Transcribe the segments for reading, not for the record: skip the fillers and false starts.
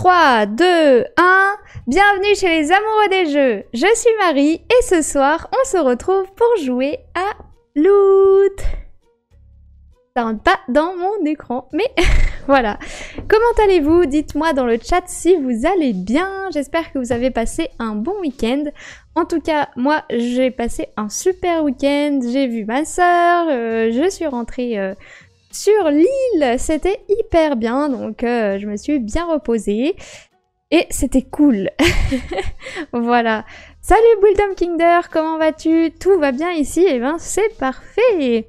3, 2, 1, bienvenue chez les amoureux des jeux. Je suis Marie et ce soir, on se retrouve pour jouer à Loot. Ça rentre pas dans mon écran, mais voilà. Comment allez-vous? Dites-moi dans le chat si vous allez bien. J'espère que vous avez passé un bon week-end. En tout cas, moi, j'ai passé un super week-end. J'ai vu ma sœur, je suis rentrée sur l'île. C'était hyper bien, donc je me suis bien reposée. Et c'était cool. Voilà. Salut Bulldom Kinder, comment vas-tu? Tout va bien ici? Eh ben, c'est parfait.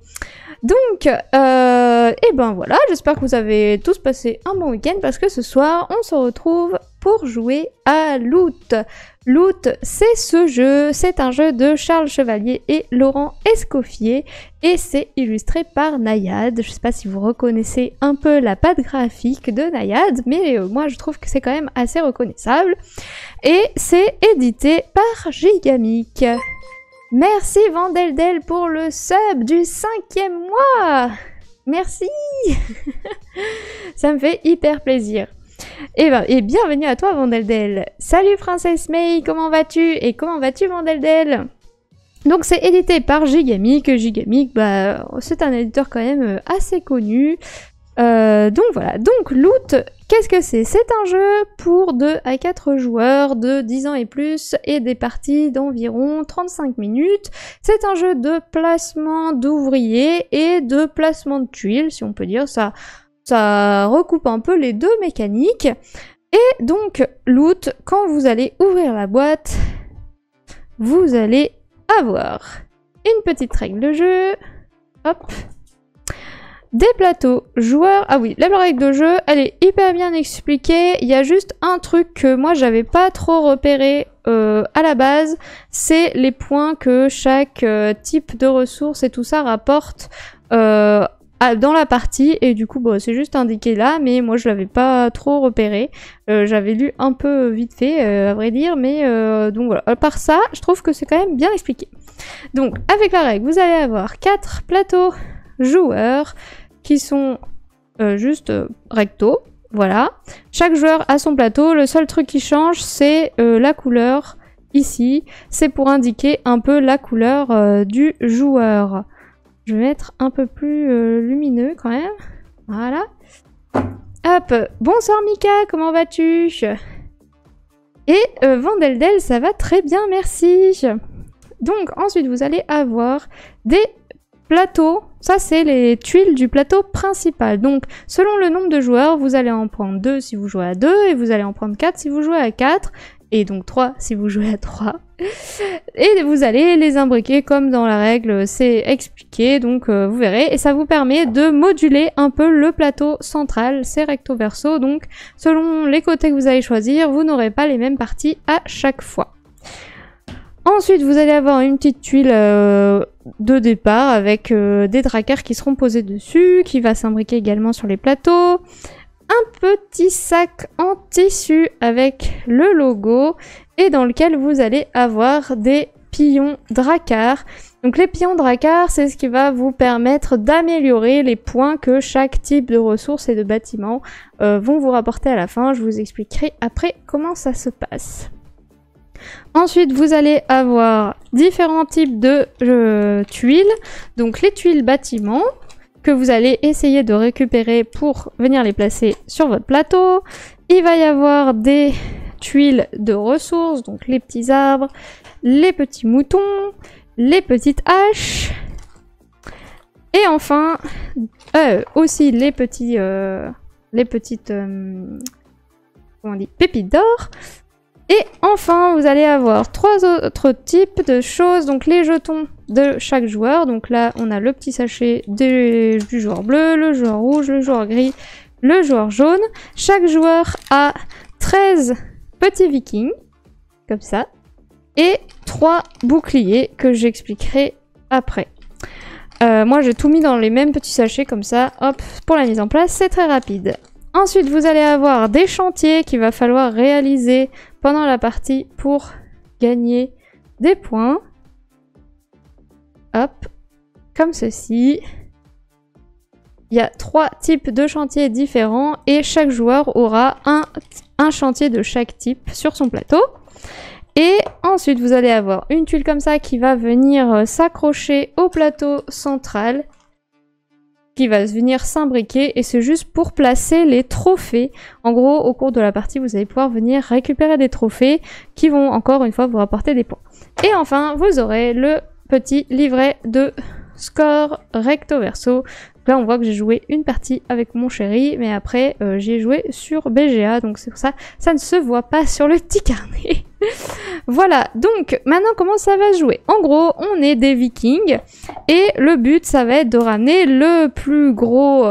Donc, et ben voilà, j'espère que vous avez tous passé un bon week-end parce que ce soir, on se retrouve pour jouer à Loot. Loot, c'est ce jeu, c'est un jeu de Charles Chevalier et Laurent Escoffier et c'est illustré par Nayad. Je sais pas si vous reconnaissez un peu la patte graphique de Nayad, mais moi je trouve que c'est quand même assez reconnaissable. Et c'est édité par Gigamic. Merci Vandeldel pour le sub du 5e mois. Merci. Ça me fait hyper plaisir. Et bienvenue à toi Vandeldel. Salut Princesse May, comment vas-tu? Et comment vas-tu Vandeldel? Donc c'est édité par Gigamic. Gigamic, bah, c'est un éditeur quand même assez connu. Donc voilà, donc Loot, qu'est-ce que c'est? C'est un jeu pour 2 à 4 joueurs de 10 ans et plus et des parties d'environ 35 minutes. C'est un jeu de placement d'ouvriers et de placement de tuiles, si on peut dire. Ça recoupe un peu les deux mécaniques. Et donc, Loot, quand vous allez ouvrir la boîte, vous allez avoir une petite règle de jeu. Hop. Des plateaux joueurs. Ah oui, la règle de jeu, elle est hyper bien expliquée. Il y a juste un truc que moi j'avais pas trop repéré à la base, c'est les points que chaque type de ressources et tout ça rapporte dans la partie. Et du coup, bon, c'est juste indiqué là, mais moi je l'avais pas trop repéré. J'avais lu un peu vite fait, à vrai dire, mais donc voilà. À part ça, je trouve que c'est quand même bien expliqué. Donc, avec la règle, vous allez avoir 4 plateaux joueurs qui sont juste recto, voilà. Chaque joueur a son plateau, le seul truc qui change c'est la couleur ici, c'est pour indiquer un peu la couleur du joueur. Je vais mettre un peu plus lumineux quand même, voilà. Hop, bonsoir Mika, comment vas-tu? Et Vandeldel, ça va très bien, merci. Donc ensuite vous allez avoir des plateau, ça c'est les tuiles du plateau principal. Donc selon le nombre de joueurs, vous allez en prendre 2 si vous jouez à 2, et vous allez en prendre 4 si vous jouez à 4, et donc 3 si vous jouez à 3. Et vous allez les imbriquer comme dans la règle, c'est expliqué, donc vous verrez. Et ça vous permet de moduler un peu le plateau central, c'est recto verso, donc selon les côtés que vous allez choisir, vous n'aurez pas les mêmes parties à chaque fois. Ensuite, vous allez avoir une petite tuile de départ avec des trackers qui seront posés dessus, qui va s'imbriquer également sur les plateaux. Un petit sac en tissu avec le logo et dans lequel vous allez avoir des pions dracars. Donc les pions dracars, c'est ce qui va vous permettre d'améliorer les points que chaque type de ressources et de bâtiment vont vous rapporter à la fin. Je vous expliquerai après comment ça se passe. Ensuite, vous allez avoir différents types de tuiles. Donc les tuiles bâtiments que vous allez essayer de récupérer pour venir les placer sur votre plateau. Il va y avoir des tuiles de ressources, donc les petits arbres, les petits moutons, les petites haches. Et enfin, aussi les petites comment on dit, pépites d'or. Et enfin, vous allez avoir 3 autres types de choses, donc les jetons de chaque joueur. Donc là, on a le petit sachet du joueur bleu, le joueur rouge, le joueur gris, le joueur jaune. Chaque joueur a 13 petits vikings, comme ça, et 3 boucliers que j'expliquerai après. Moi, j'ai tout mis dans les mêmes petits sachets, comme ça, hop, pour la mise en place, c'est très rapide. Ensuite, vous allez avoir des chantiers qu'il va falloir réaliser pendant la partie pour gagner des points. Hop, comme ceci. il y a 3 types de chantiers différents et chaque joueur aura un chantier de chaque type sur son plateau. Et ensuite, vous allez avoir une tuile comme ça qui va venir s'accrocher au plateau central, qui va venir s'imbriquer, et c'est juste pour placer les trophées. En gros, au cours de la partie, vous allez pouvoir venir récupérer des trophées qui vont encore une fois vous rapporter des points. Et enfin, vous aurez le petit livret de score recto verso. Là, on voit que j'ai joué une partie avec mon chéri, mais après, j'ai joué sur BGA, donc c'est pour ça, ça ne se voit pas sur le petit carnet. Voilà, donc maintenant, comment ça va se jouer? En gros, on est des vikings, et le but, ça va être de ramener le plus gros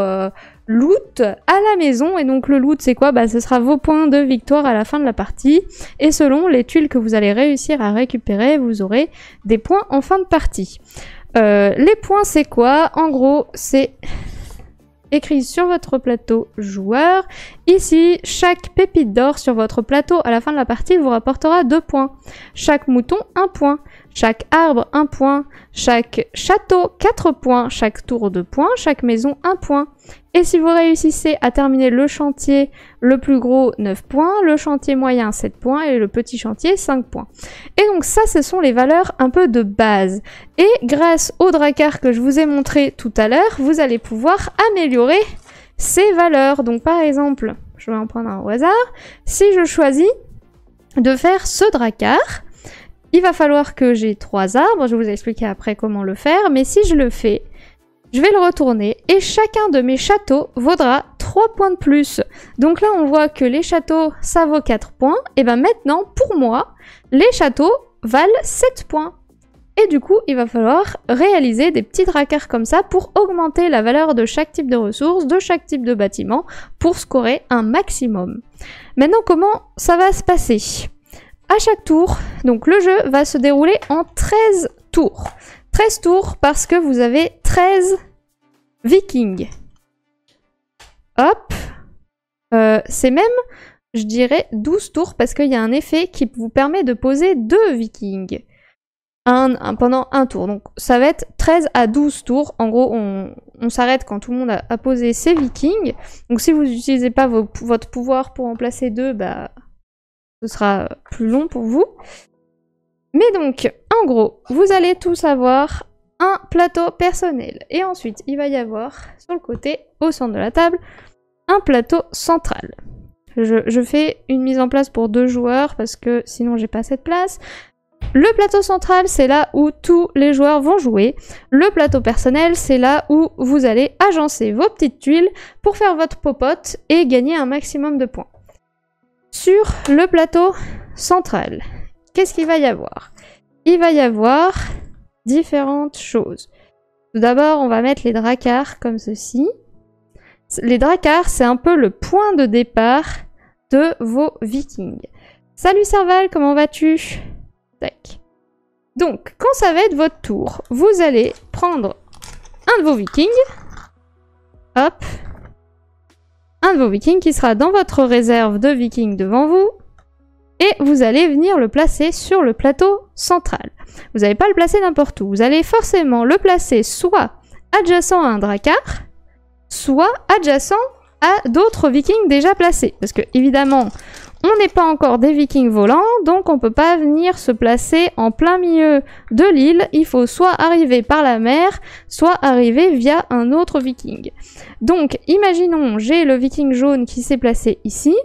loot à la maison. Et donc, le loot, c'est quoi? Bah, ce sera vos points de victoire à la fin de la partie, et selon les tuiles que vous allez réussir à récupérer, vous aurez des points en fin de partie. Les points, c'est quoi? En gros, c'est écrit sur votre plateau joueur. Ici, chaque pépite d'or sur votre plateau à la fin de la partie vous rapportera 2 points. Chaque mouton, 1 point. Chaque arbre, 1 point. Chaque château, 4 points. Chaque tour, 2 points. Chaque maison, 1 point. Et si vous réussissez à terminer le chantier le plus gros, 9 points, le chantier moyen, 7 points, et le petit chantier, 5 points. Et donc ça, ce sont les valeurs un peu de base. Et grâce au drakkar que je vous ai montré tout à l'heure, vous allez pouvoir améliorer ces valeurs. Donc par exemple, je vais en prendre un au hasard, si je choisis de faire ce drakkar, il va falloir que j'ai 3 arbres, je vais vous expliquer après comment le faire, mais si je le fais, je vais le retourner et chacun de mes châteaux vaudra 3 points de plus. Donc là, on voit que les châteaux, ça vaut 4 points. Et bien maintenant, pour moi, les châteaux valent 7 points. Et du coup, il va falloir réaliser des petits drakkars comme ça pour augmenter la valeur de chaque type de ressources, de chaque type de bâtiment, pour scorer un maximum. Maintenant, comment ça va se passer? À chaque tour, donc le jeu va se dérouler en 13 tours. 13 tours parce que vous avez 13 vikings. Hop. C'est même, je dirais, 12 tours parce qu'il y a un effet qui vous permet de poser 2 vikings pendant un tour. Donc ça va être 13 à 12 tours. En gros, on s'arrête quand tout le monde a posé ses vikings. Donc si vous n'utilisez pas votre pouvoir pour en placer 2, bah, ce sera plus long pour vous. Mais donc, en gros, vous allez tous avoir un plateau personnel. Et ensuite, il va y avoir, sur le côté, au centre de la table, un plateau central. Je fais une mise en place pour 2 joueurs, parce que sinon j'ai pas assez de place. Le plateau central, c'est là où tous les joueurs vont jouer. Le plateau personnel, c'est là où vous allez agencer vos petites tuiles pour faire votre popote et gagner un maximum de points. Sur le plateau central, qu'est-ce qu'il va y avoir? Il va y avoir différentes choses. Tout d'abord, on va mettre les drakkars comme ceci. Les drakkars, c'est un peu le point de départ de vos vikings. Salut Serval, comment vas-tu? Tac. Donc, quand ça va être votre tour, vous allez prendre un de vos vikings. Hop. Un de vos vikings qui sera dans votre réserve de vikings devant vous. Et vous allez venir le placer sur le plateau central. Vous n'allez pas le placer n'importe où. Vous allez forcément le placer soit adjacent à un drakkar, soit adjacent à d'autres vikings déjà placés. Parce que, évidemment, on n'est pas encore des vikings volants, donc on ne peut pas venir se placer en plein milieu de l'île. Il faut soit arriver par la mer, soit arriver via un autre viking. Donc, imaginons, j'ai le viking jaune qui s'est placé ici.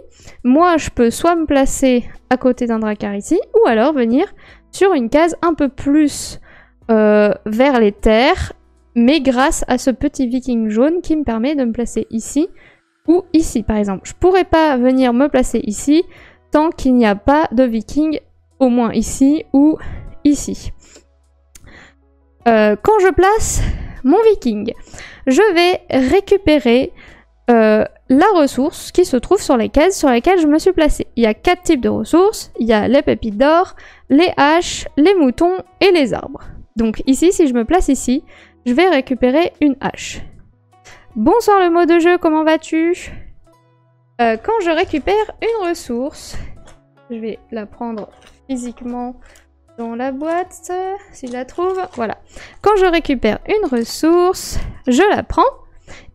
Moi, je peux soit me placer à côté d'un drakkar ici, ou alors venir sur une case un peu plus vers les terres, mais grâce à ce petit viking jaune qui me permet de me placer ici ou ici, par exemple. Je pourrais pas venir me placer ici tant qu'il n'y a pas de viking, au moins ici ou ici. Quand je place mon viking, je vais récupérer la ressource qui se trouve sur les cases sur lesquelles je me suis placée. Il y a 4 types de ressources. Il y a les pépites d'or, les haches, les moutons et les arbres. Donc ici, si je me place ici, je vais récupérer une hache. Bonsoir le mot de jeu, comment vas-tu? Quand je récupère une ressource, je vais la prendre physiquement dans la boîte, si je la trouve, voilà. Quand je récupère une ressource, je la prends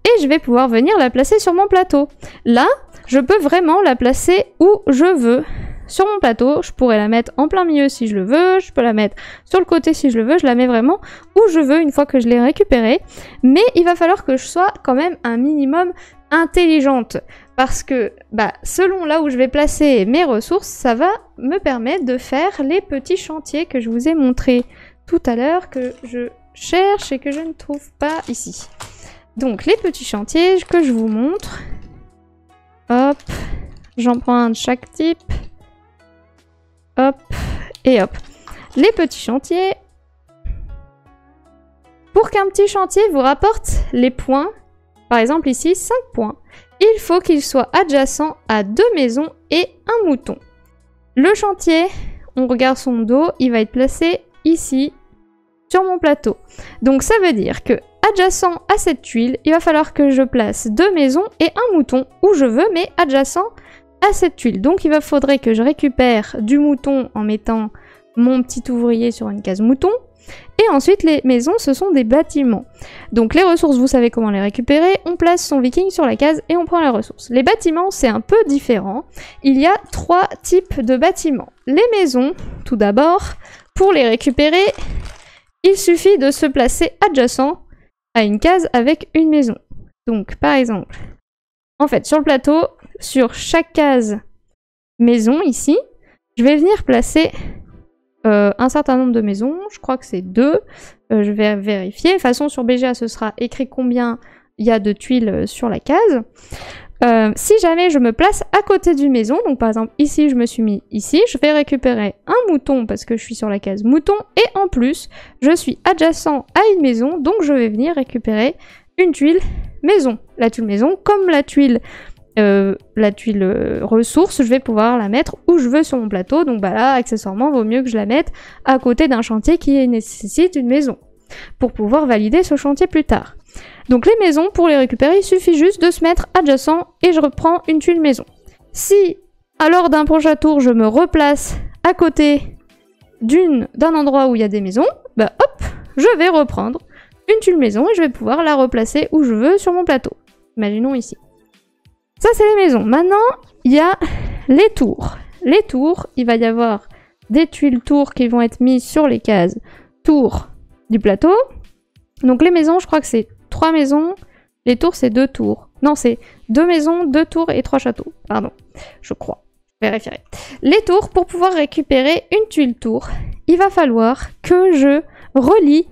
et je vais pouvoir venir la placer sur mon plateau. Là, je peux vraiment la placer où je veux sur mon plateau. Je pourrais la mettre en plein milieu si je le veux, je peux la mettre sur le côté si je le veux, je la mets vraiment où je veux une fois que je l'ai récupérée. Mais il va falloir que je sois quand même un minimum intelligente, parce que selon là où je vais placer mes ressources, ça va me permettre de faire les petits chantiers que je vous ai montrés tout à l'heure, que je cherche et que je ne trouve pas ici. Donc les petits chantiers que je vous montre, hop, j'en prends un de chaque type, hop, et hop. Les petits chantiers, pour qu'un petit chantier vous rapporte les points, par exemple ici 5 points, il faut qu'il soit adjacent à 2 maisons et un mouton. Le chantier, on regarde son dos, il va être placé ici, sur mon plateau. Donc ça veut dire que adjacent à cette tuile, il va falloir que je place 2 maisons et un mouton où je veux, mais adjacent à cette tuile. Donc il faudrait que je récupère du mouton en mettant mon petit ouvrier sur une case mouton. Et ensuite, les maisons, ce sont des bâtiments. Donc les ressources, vous savez comment les récupérer. On place son viking sur la case et on prend la ressource. Les bâtiments, c'est un peu différent. Il y a 3 types de bâtiments. Les maisons, tout d'abord, pour les récupérer, il suffit de se placer adjacent à une case avec une maison. Donc, par exemple, en fait, sur le plateau, sur chaque case maison, ici, je vais venir placer un certain nombre de maisons, je crois que c'est 2, je vais vérifier. De toute façon, sur BGA, ce sera écrit combien il y a de tuiles sur la case. Si jamais je me place à côté d'une maison, donc par exemple ici, je me suis mis ici, je vais récupérer un mouton parce que je suis sur la case mouton, et en plus, je suis adjacent à une maison, donc je vais venir récupérer une tuile maison. La tuile maison, comme la tuile ressource, je vais pouvoir la mettre où je veux sur mon plateau. Donc là, accessoirement, vaut mieux que je la mette à côté d'un chantier qui nécessite une maison pour pouvoir valider ce chantier plus tard. Donc les maisons, pour les récupérer, il suffit juste de se mettre adjacent et je reprends une tuile maison. Si, lors d'un prochain tour, je me replace à côté d'un endroit où il y a des maisons, hop, je vais reprendre une tuile maison et je vais pouvoir la replacer où je veux sur mon plateau. Imaginons ici. Ça, c'est les maisons. Maintenant, il y a les tours. Les tours, il va y avoir des tuiles tours qui vont être mises sur les cases tours du plateau. Donc les maisons, je crois que c'est 3 maisons. Les tours, c'est 2 tours. Non, c'est 2 maisons, 2 tours et 3 châteaux. Pardon, je crois. Je vérifierai. Les tours, pour pouvoir récupérer une tuile tour, il va falloir que je relie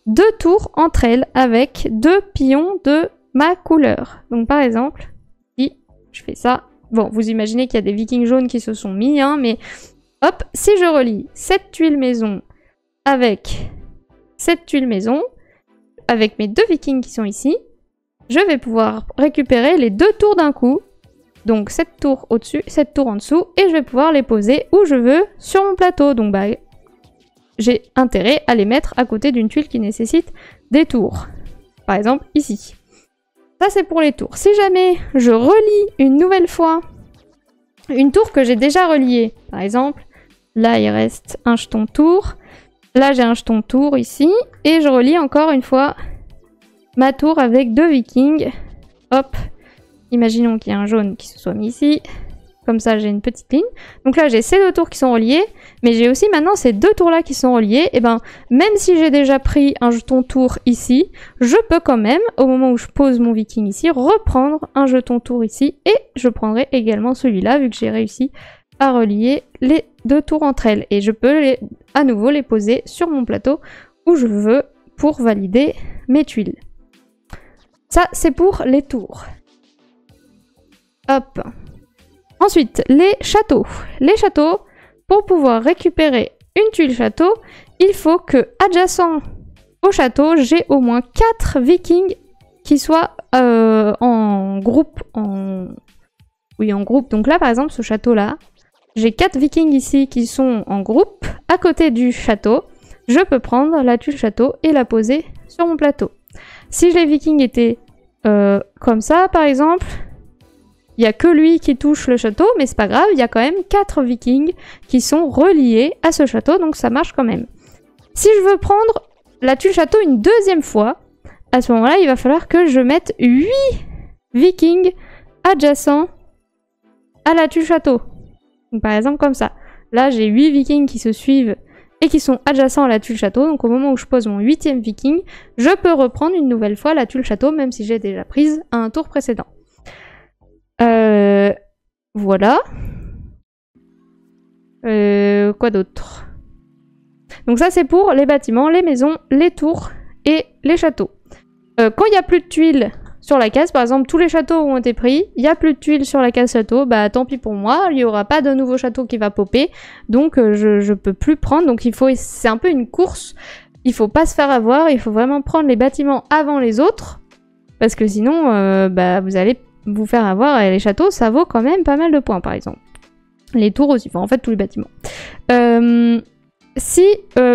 2 tours entre elles avec 2 pions de ma couleur. Donc par exemple, je fais ça. Bon, vous imaginez qu'il y a des vikings jaunes qui se sont mis, hein, mais hop, si je relie cette tuile maison avec cette tuile maison, avec mes 2 vikings qui sont ici, je vais pouvoir récupérer les 2 tours d'un coup. Donc cette tour au-dessus, cette tour en dessous, et je vais pouvoir les poser où je veux sur mon plateau. Donc j'ai intérêt à les mettre à côté d'une tuile qui nécessite des tours. Par exemple, ici. Ça, c'est pour les tours. Si jamais je relie une nouvelle fois une tour que j'ai déjà reliée, par exemple, là, il reste un jeton tour. Là, j'ai un jeton tour ici. Et je relie encore une fois ma tour avec 2 vikings. Hop. Imaginons qu'il y a un jaune qui se soit mis ici. Comme ça, j'ai une petite ligne. Donc là, j'ai ces 2 tours qui sont reliés. Mais j'ai aussi maintenant ces 2 tours-là qui sont reliés. Et même si j'ai déjà pris un jeton tour ici, je peux quand même, au moment où je pose mon viking ici, reprendre un jeton tour ici. Et je prendrai également celui-là, vu que j'ai réussi à relier les 2 tours entre elles. Et je peux à nouveau les poser sur mon plateau où je veux pour valider mes tuiles. Ça, c'est pour les tours. Hop. Ensuite, les châteaux. Les châteaux, pour pouvoir récupérer une tuile château, il faut que, adjacent au château, j'ai au moins 4 vikings qui soient en groupe. Oui, en groupe. Donc là, par exemple, ce château-là, j'ai 4 vikings ici qui sont en groupe. À côté du château, je peux prendre la tuile château et la poser sur mon plateau. Si les vikings étaient comme ça, par exemple... Il n'y a que lui qui touche le château, mais c'est pas grave, il y a quand même 4 vikings qui sont reliés à ce château, donc ça marche quand même. Si je veux prendre la tuile château une deuxième fois, à ce moment-là, il va falloir que je mette 8 vikings adjacents à la tuile château. Donc, par exemple comme ça. Là, j'ai 8 vikings qui se suivent et qui sont adjacents à la tuile château. Donc au moment où je pose mon 8e viking, je peux reprendre une nouvelle fois la tuile château, même si j'ai déjà prise à un tour précédent. Voilà. Quoi d'autre? Donc ça c'est pour les bâtiments, les maisons, les tours et les châteaux. Quand il n'y a plus de tuiles sur la case, par exemple tous les châteaux ont été pris, il n'y a plus de tuiles sur la case château, bah tant pis pour moi, il n'y aura pas de nouveau château qui va popper, donc je peux plus prendre, donc c'est un peu une course, il faut pas se faire avoir, il faut vraiment prendre les bâtiments avant les autres, parce que sinon bah, vous allez vous faire avoir, et les châteaux ça vaut quand même pas mal de points par exemple. Les tours aussi, enfin en fait tous les bâtiments.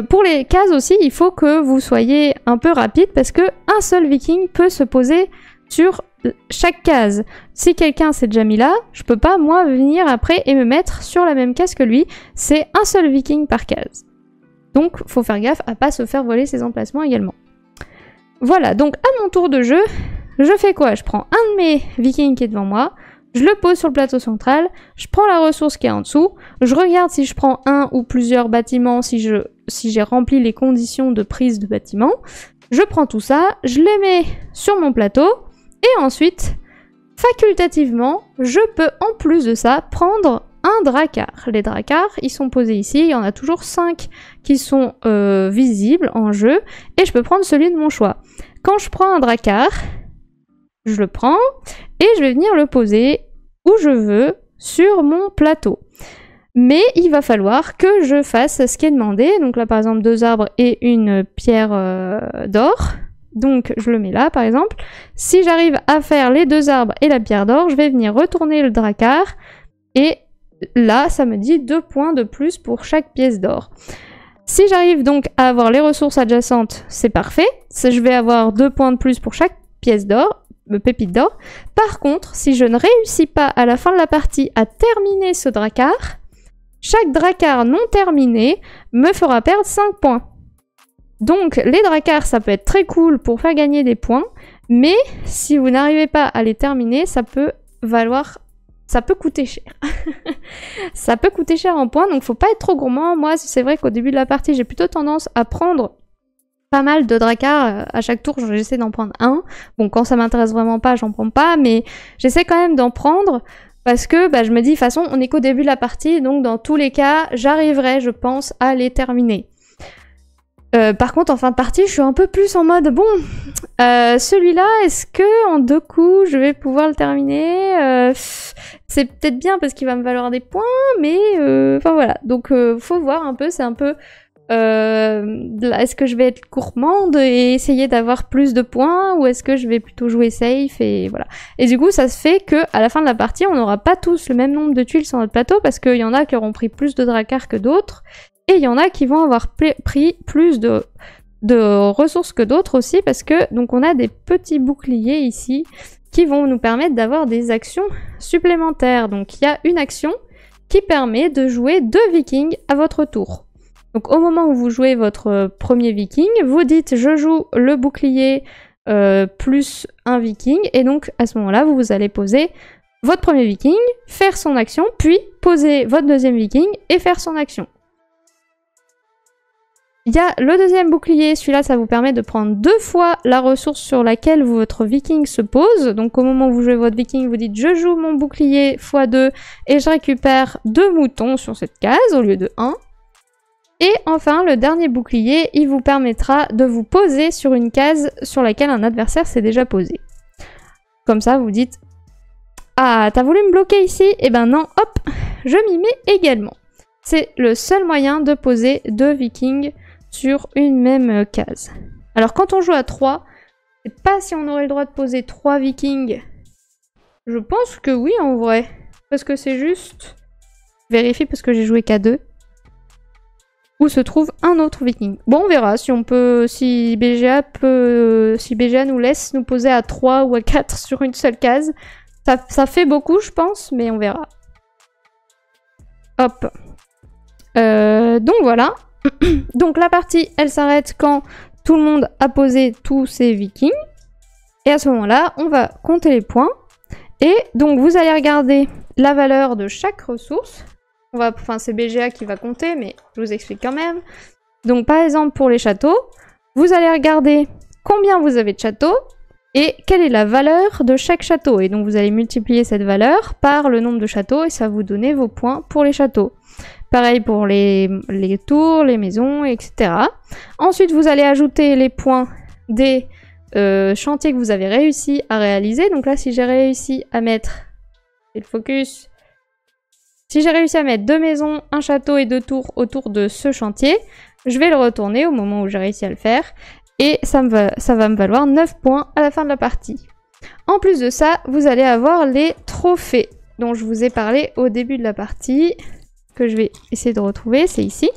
Pour les cases aussi, il faut que vous soyez un peu rapide parce que un seul viking peut se poser sur chaque case. Si quelqu'un s'est déjà mis là, je peux pas moi venir après et me mettre sur la même case que lui. C'est un seul viking par case. Donc faut faire gaffe à pas se faire voler ses emplacements également. Voilà, donc à mon tour de jeu, je fais quoi? Je prends un de mes vikings qui est devant moi. Je le pose sur le plateau central, je prends la ressource qui est en dessous, je regarde si je prends un ou plusieurs bâtiments, si j'ai rempli les conditions de prise de bâtiment. Je prends tout ça, je les mets sur mon plateau, et ensuite, facultativement, je peux en plus de ça prendre un drakkar. Les drakkars, ils sont posés ici, il y en a toujours 5 qui sont visibles en jeu, et je peux prendre celui de mon choix. Quand je prends un drakkar, je le prends, et je vais venir le poser où je veux sur mon plateau. Mais il va falloir que je fasse ce qui est demandé. Donc là par exemple 2 arbres et une pierre d'or. Donc je le mets là par exemple. Si j'arrive à faire les 2 arbres et la pierre d'or, je vais venir retourner le drakkar. Et là ça me dit 2 points de plus pour chaque pièce d'or. Si j'arrive donc à avoir les ressources adjacentes, c'est parfait. Je vais avoir 2 points de plus pour chaque pièce d'or. Pépite d'or. Par contre, si je ne réussis pas à la fin de la partie à terminer ce drakkar, chaque drakkar non terminé me fera perdre 5 points. Donc les drakkars ça peut être très cool pour faire gagner des points, mais si vous n'arrivez pas à les terminer, ça peut coûter cher. Ça peut coûter cher en points, donc faut pas être trop gourmand. Moi c'est vrai qu'au début de la partie j'ai plutôt tendance à prendre pas mal de drakkars, à chaque tour j'essaie d'en prendre un. Bon quand ça m'intéresse vraiment pas j'en prends pas, mais j'essaie quand même d'en prendre parce que bah, je me dis de toute façon on est qu'au début de la partie, donc dans tous les cas j'arriverai je pense à les terminer. Par contre en fin de partie je suis un peu plus en mode bon celui-là est-ce que en 2 coups je vais pouvoir le terminer, c'est peut-être bien parce qu'il va me valoir des points, mais enfin voilà, donc faut voir un peu, c'est un peu est-ce que je vais être gourmande et essayer d'avoir plus de points, ou est-ce que je vais plutôt jouer safe, et voilà. Et du coup ça se fait que à la fin de la partie on n'aura pas tous le même nombre de tuiles sur notre plateau, parce qu'il y en a qui auront pris plus de drakkars que d'autres, et il y en a qui vont avoir pris plus de ressources que d'autres aussi, parce que donc on a des petits boucliers ici qui vont nous permettre d'avoir des actions supplémentaires. Donc il y a une action qui permet de jouer 2 vikings à votre tour. Donc au moment où vous jouez votre premier viking, vous dites je joue le bouclier plus un viking, et donc à ce moment-là vous allez poser votre premier viking, faire son action, puis poser votre deuxième viking et faire son action. Il y a le deuxième bouclier, celui-là ça vous permet de prendre 2 fois la ressource sur laquelle votre viking se pose. Donc au moment où vous jouez votre viking, vous dites je joue mon bouclier x2 et je récupère 2 moutons sur cette case au lieu de 1. Et enfin, le dernier bouclier, il vous permettra de vous poser sur une case sur laquelle un adversaire s'est déjà posé. Comme ça, vous dites « Ah, t'as voulu me bloquer ici? Eh ben non, hop, je m'y mets également. » C'est le seul moyen de poser 2 vikings sur une même case. Alors quand on joue à 3, je sais pas si on aurait le droit de poser 3 vikings. Je pense que oui en vrai. Parce que c'est juste... Vérifie parce que j'ai joué qu'à 2. Où se trouve un autre viking. Bon, on verra si on peut, si BGA nous laisse nous poser à 3 ou à 4 sur une seule case. Ça fait beaucoup, je pense, mais on verra. Hop. Donc voilà. Donc la partie, elle s'arrête quand tout le monde a posé tous ses vikings. Et à ce moment-là, on va compter les points. Et donc, vous allez regarder la valeur de chaque ressource. Enfin, c'est BGA qui va compter, mais je vous explique quand même. Donc, par exemple, pour les châteaux, vous allez regarder combien vous avez de châteaux et quelle est la valeur de chaque château. Et donc, vous allez multiplier cette valeur par le nombre de châteaux et ça va vous donner vos points pour les châteaux. Pareil pour les tours, les maisons, etc. Ensuite, vous allez ajouter les points des chantiers que vous avez réussi à réaliser. Donc là, si j'ai réussi à mettre... Et le focus... Si j'ai réussi à mettre 2 maisons, un château et 2 tours autour de ce chantier, je vais le retourner au moment où j'ai réussi à le faire. Et ça va me valoir 9 points à la fin de la partie. En plus de ça, vous allez avoir les trophées dont je vous ai parlé au début de la partie, que je vais essayer de retrouver, c'est ici.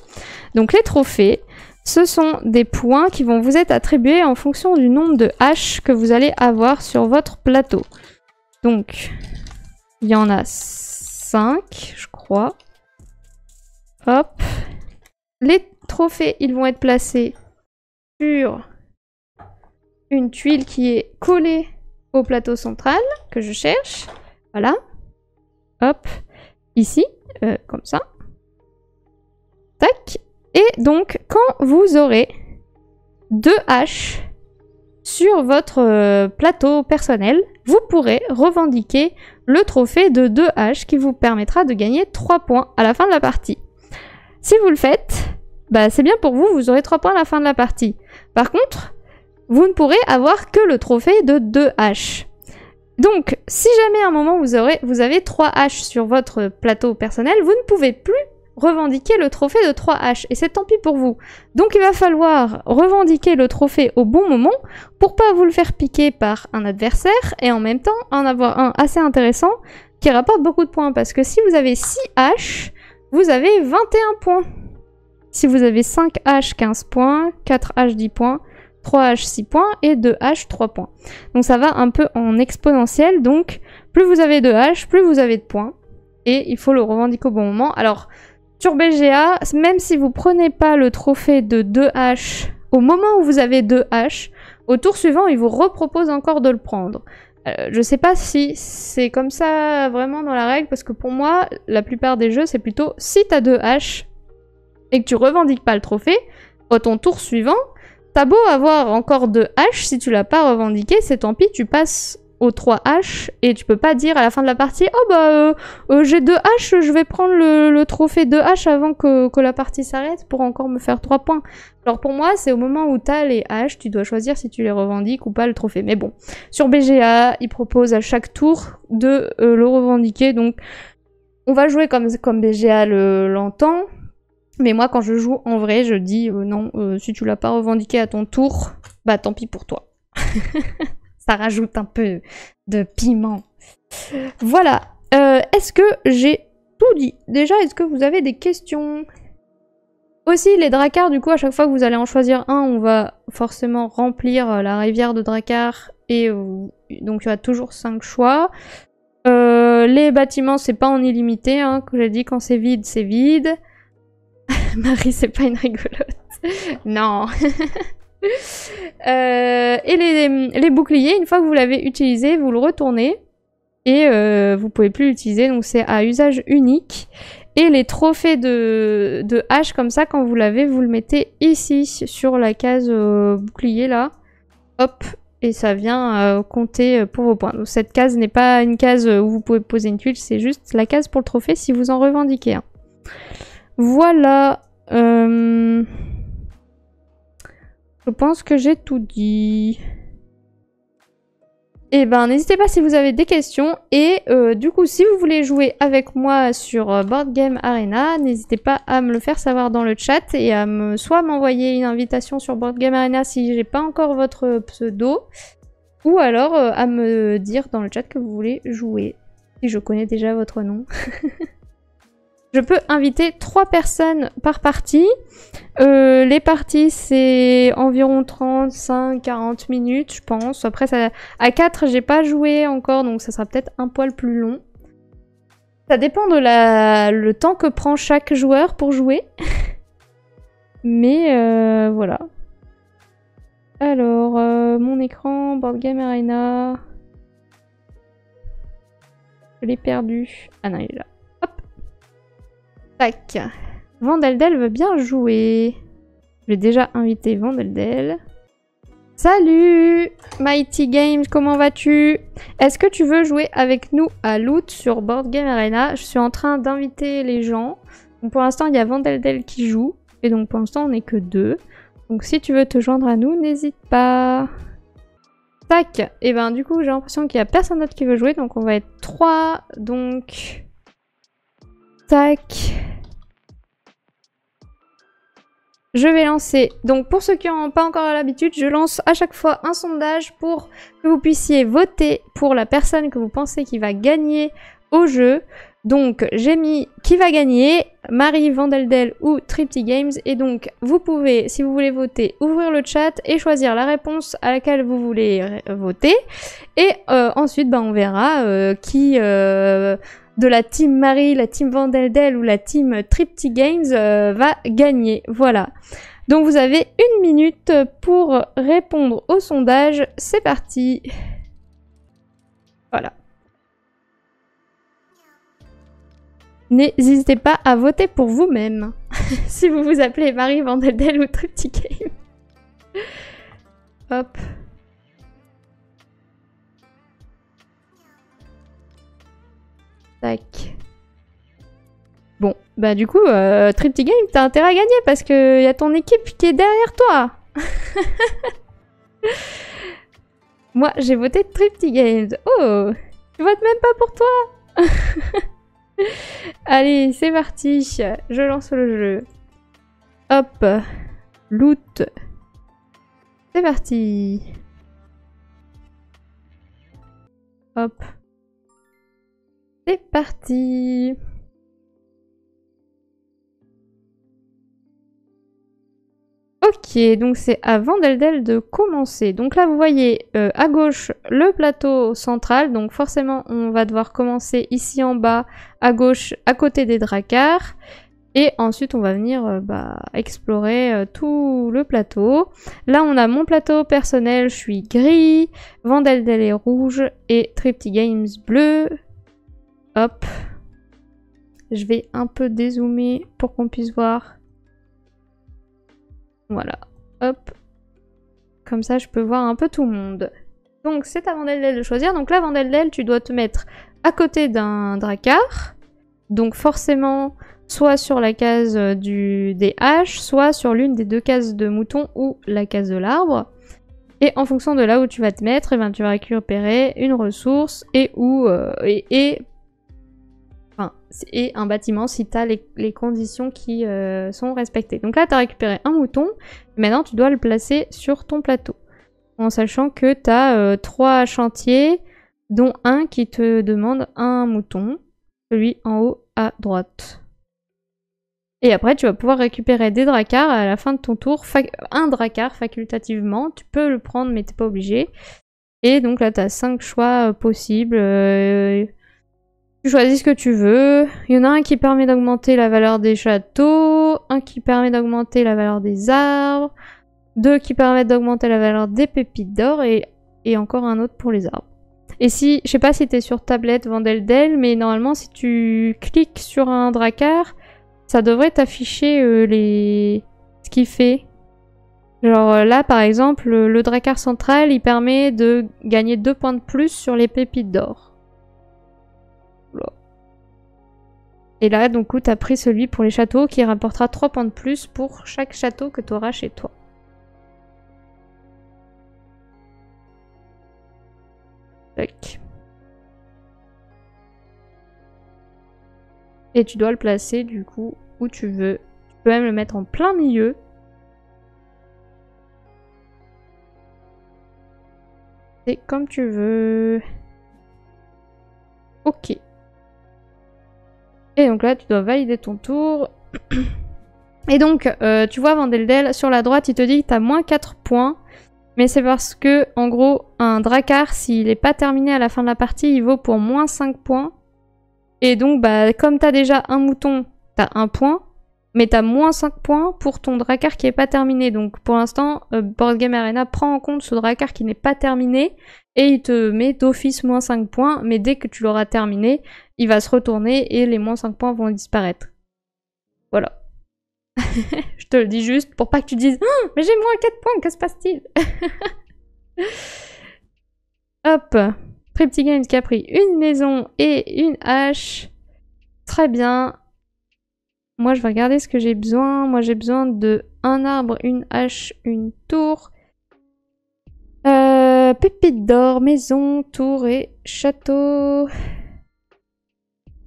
Donc les trophées, ce sont des points qui vont vous être attribués en fonction du nombre de haches que vous allez avoir sur votre plateau. Donc, il y en a 5, je crois. Hop. Les trophées, ils vont être placés sur une tuile qui est collée au plateau central, que je cherche. Voilà. Hop. Ici, comme ça. Tac. Et donc, quand vous aurez 2 haches sur votre plateau personnel, vous pourrez revendiquer le trophée de 2 haches qui vous permettra de gagner 3 points à la fin de la partie. Si vous le faites, bah c'est bien pour vous, vous aurez 3 points à la fin de la partie. Par contre, vous ne pourrez avoir que le trophée de 2 haches. Donc, si jamais à un moment vous avez 3 haches sur votre plateau personnel, vous ne pouvez plus revendiquer le trophée de 3 haches, et c'est tant pis pour vous. Donc il va falloir revendiquer le trophée au bon moment pour pas vous le faire piquer par un adversaire, et en même temps en avoir un assez intéressant qui rapporte beaucoup de points, parce que si vous avez 6 haches, vous avez 21 points. Si vous avez 5 haches, 15 points, 4 haches, 10 points, 3 haches, 6 points, et 2 haches, 3 points. Donc ça va un peu en exponentiel, donc plus vous avez de haches, plus vous avez de points, et il faut le revendiquer au bon moment. Alors, sur BGA, même si vous prenez pas le trophée de 2 haches au moment où vous avez 2 haches, au tour suivant, il vous repropose encore de le prendre. Je sais pas si c'est comme ça vraiment dans la règle, parce que pour moi, la plupart des jeux, c'est plutôt si t'as 2 haches et que tu revendiques pas le trophée, au ton tour suivant, t'as beau avoir encore 2 haches, si tu l'as pas revendiqué, c'est tant pis, tu passes aux 3 haches et tu peux pas dire à la fin de la partie « Oh bah j'ai 2 haches, je vais prendre le trophée 2 haches avant que la partie s'arrête pour encore me faire 3 points. » Alors pour moi, c'est au moment où t'as les haches, tu dois choisir si tu les revendiques ou pas le trophée. Mais bon, sur BGA, il propose à chaque tour de le revendiquer, donc on va jouer comme BGA l'entend. Mais moi, quand je joue en vrai, je dis non, si tu l'as pas revendiqué à ton tour, bah tant pis pour toi. Ça rajoute un peu de piment. Voilà. Est-ce que j'ai tout dit? Déjà, est-ce que vous avez des questions? Aussi, les Drakkars, du coup, à chaque fois que vous allez en choisir un, on va forcément remplir la rivière de Drakkar. Et donc, il y aura toujours 5 choix. Les bâtiments, c'est pas en illimité. Hein, comme j'ai dit, quand c'est vide, c'est vide. Marie, c'est pas une rigolote. Non. Et les boucliers, une fois que vous l'avez utilisé, vous le retournez et vous pouvez plus l'utiliser, donc c'est à usage unique. Et les trophées de hache comme ça, quand vous l'avez, vous le mettez ici sur la case bouclier là, hop, et ça vient compter pour vos points. Donc cette case n'est pas une case où vous pouvez poser une tuile, c'est juste la case pour le trophée si vous en revendiquez un. Voilà. Je pense que j'ai tout dit. Et ben, n'hésitez pas si vous avez des questions. Et du coup, si vous voulez jouer avec moi sur Board Game Arena, n'hésitez pas à me le faire savoir dans le chat et à soit m'envoyer une invitation sur Board Game Arena si j'ai pas encore votre pseudo, ou alors à me dire dans le chat que vous voulez jouer, si je connais déjà votre nom. Je peux inviter 3 personnes par partie. Les parties, c'est environ 35-40 minutes, je pense. Après, à 4, j'ai pas joué encore, donc ça sera peut-être un poil plus long. Ça dépend de le temps que prend chaque joueur pour jouer. Mais voilà. Alors, mon écran, Board Game Arena. Je l'ai perdu. Ah non, il est là. Hop. Tac. Vandeldel veut bien jouer. Je vais déjà inviter Vandeldel. Salut Mighty Games, comment vas-tu? Est-ce que tu veux jouer avec nous à Loot sur Board Game Arena? Je suis en train d'inviter les gens. Donc pour l'instant, il y a Vandeldel qui joue. Et donc pour l'instant, on n'est que 2. Donc si tu veux te joindre à nous, n'hésite pas. Tac. Et ben du coup, j'ai l'impression qu'il n'y a personne d'autre qui veut jouer. Donc on va être 3. Donc... Tac. Je vais lancer. Donc pour ceux qui n'ont pas encore l'habitude, je lance à chaque fois un sondage pour que vous puissiez voter pour la personne que vous pensez qui va gagner au jeu. Donc j'ai mis qui va gagner, Marie, Vandeldel ou Tripty Games. Et donc vous pouvez, si vous voulez voter, ouvrir le chat et choisir la réponse à laquelle vous voulez voter. Et ensuite on verra qui... de la team Marie, la team Vandeldel ou la team Tripty Games va gagner. Voilà. Donc vous avez 1 minute pour répondre au sondage. C'est parti. Voilà. N'hésitez pas à voter pour vous-même. Si vous vous appelez Marie, Vandeldel ou Tripty Games. Hop. Tac. Bon, bah du coup, Tripty Game, t'as intérêt à gagner parce que y a ton équipe qui est derrière toi. Moi, j'ai voté Tripty Games. Oh, je vote même pas pour toi. Allez, c'est parti. Je lance le jeu. Hop. Loot. C'est parti. Hop. C'est parti. Ok, donc c'est à Vandeldel de commencer. Donc là, vous voyez à gauche le plateau central. Donc forcément, on va devoir commencer ici en bas, à gauche, à côté des dracars. Et ensuite, on va venir explorer tout le plateau. Là, on a mon plateau personnel. Je suis gris. Vandeldel est rouge. Et Tripty Games bleu. Hop. Je vais un peu dézoomer pour qu'on puisse voir. Voilà. Hop. Comme ça, je peux voir un peu tout le monde. Donc, c'est à Vandeldel de choisir. Donc là, Vandeldel, tu dois te mettre à côté d'un dracar. Donc forcément, soit sur la case des haches, soit sur l'une des 2 cases de mouton ou la case de l'arbre. Et en fonction de là où tu vas te mettre, eh ben, tu vas récupérer une ressource et un bâtiment si tu as les conditions qui sont respectées. Donc là, tu as récupéré un mouton. Maintenant, tu dois le placer sur ton plateau. En sachant que tu as 3 chantiers, dont un qui te demande un mouton. Celui en haut à droite. Et après, tu vas pouvoir récupérer des dracars à la fin de ton tour. Un dracar facultativement. Tu peux le prendre, mais tu n'es pas obligé. Et donc là, tu as 5 choix possibles. Tu choisis ce que tu veux. Il y en a un qui permet d'augmenter la valeur des châteaux, un qui permet d'augmenter la valeur des arbres, 2 qui permettent d'augmenter la valeur des pépites d'or et encore un autre pour les arbres. Et si, je sais pas si t'es sur tablette Vandeldel, mais normalement si tu cliques sur un dracar, ça devrait t'afficher ce qu'il fait. Genre là par exemple, le dracar central il permet de gagner 2 points de plus sur les pépites d'or. Et là, donc, tu as pris celui pour les châteaux qui rapportera 3 points de plus pour chaque château que tu auras chez toi. Tac. Et tu dois le placer, du coup, où tu veux. Tu peux même le mettre en plein milieu. C'est comme tu veux. Ok. Et donc là, tu dois valider ton tour. Et donc, tu vois, Vandeldel, sur la droite, il te dit que tu as moins 4 points. Mais c'est parce que, en gros, un dracar, s'il n'est pas terminé à la fin de la partie, il vaut pour moins 5 points. Et donc, bah, comme tu as déjà un mouton, tu as 1 point. Mais t'as moins 5 points pour ton Drakkar qui est pas terminé. Donc pour l'instant, Board Game Arena prend en compte ce Drakkar qui n'est pas terminé et il te met d'office moins 5 points. Mais dès que tu l'auras terminé, il va se retourner et les moins 5 points vont disparaître. Voilà. Je te le dis juste pour pas que tu dises oh, mais j'ai moins 4 points, que se passe-t-il? Hop. Tripty Games qui a pris une maison et une hache. Très bien. Moi, je vais regarder ce que j'ai besoin. Moi, j'ai besoin de un arbre, une hache, une tour. Pépite d'or, maison, tour et château.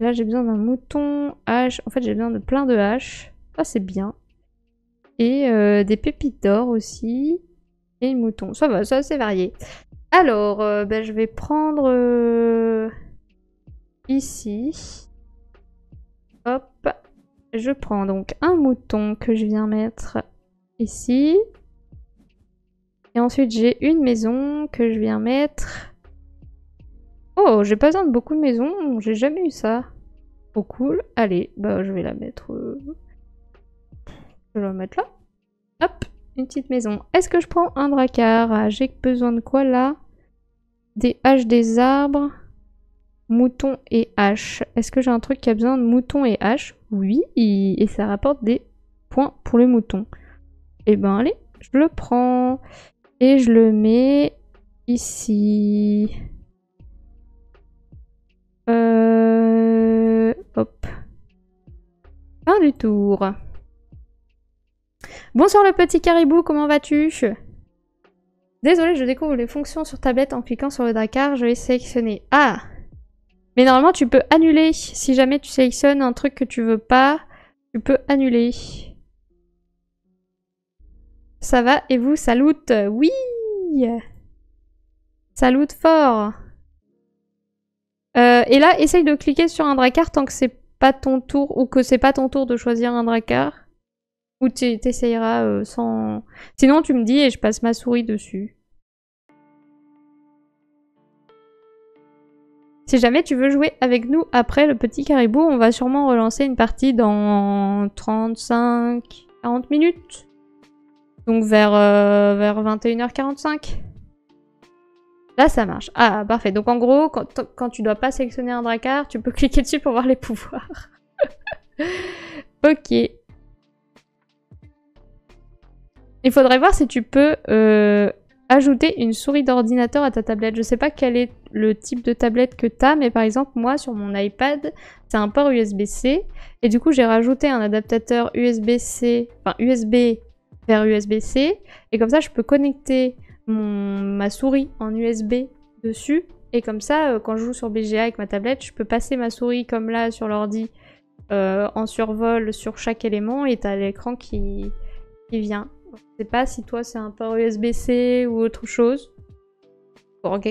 Là, j'ai besoin d'un mouton, hache. En fait, j'ai besoin de plein de haches. Ça, c'est bien. Et des pépites d'or aussi. Et une mouton. Ça va, ça, c'est varié. Alors, ben, je vais prendre ici. Hop. Je prends donc un mouton que je viens mettre ici. Et ensuite, j'ai une maison que je viens mettre... Oh, j'ai pas besoin de beaucoup de maisons. J'ai jamais eu ça. Oh, cool. Allez, bah, je vais la mettre... Je vais la mettre là. Hop, une petite maison. Est-ce que je prends un Drakkar? Ah, j'ai besoin de quoi, là? Des haches, des arbres... Mouton et hache. Est-ce que j'ai un truc qui a besoin de mouton et hache? Oui, et ça rapporte des points pour le mouton. Et ben allez, je le prends. Et je le mets ici. Hop. Fin du tour. Bonsoir le petit caribou, comment vas-tu? Désolée, je découvre les fonctions sur tablette en cliquant sur le Drakkar, je vais sélectionner. Ah! Mais normalement, tu peux annuler. Si jamais tu sélectionnes un truc que tu veux pas, tu peux annuler. Ça va et vous, salut? Oui! Salut fort! Et là, essaye de cliquer sur un Drakkar tant que c'est pas ton tour, ou que c'est pas ton tour de choisir un Drakkar. Ou t'essayeras sans... Sinon, tu me dis et je passe ma souris dessus. Si jamais tu veux jouer avec nous après le petit caribou, on va sûrement relancer une partie dans 35-40 minutes. Donc vers 21h45. Là, ça marche. Ah, parfait. Donc en gros, quand tu dois pas sélectionner un Drakkar, tu peux cliquer dessus pour voir les pouvoirs. Ok. Il faudrait voir si tu peux ajouter une souris d'ordinateur à ta tablette. Je sais pas quel est le type de tablette que t'as, mais par exemple, moi, sur mon iPad, c'est un port USB-C. Et du coup, j'ai rajouté un adaptateur USB-C, enfin USB vers USB-C. Et comme ça, je peux connecter ma souris en USB dessus. Et comme ça, quand je joue sur BGA avec ma tablette, je peux passer ma souris comme là sur l'ordi en survol sur chaque élément. Et t'as l'écran qui vient. Je sais pas si toi c'est un port USB-C ou autre chose.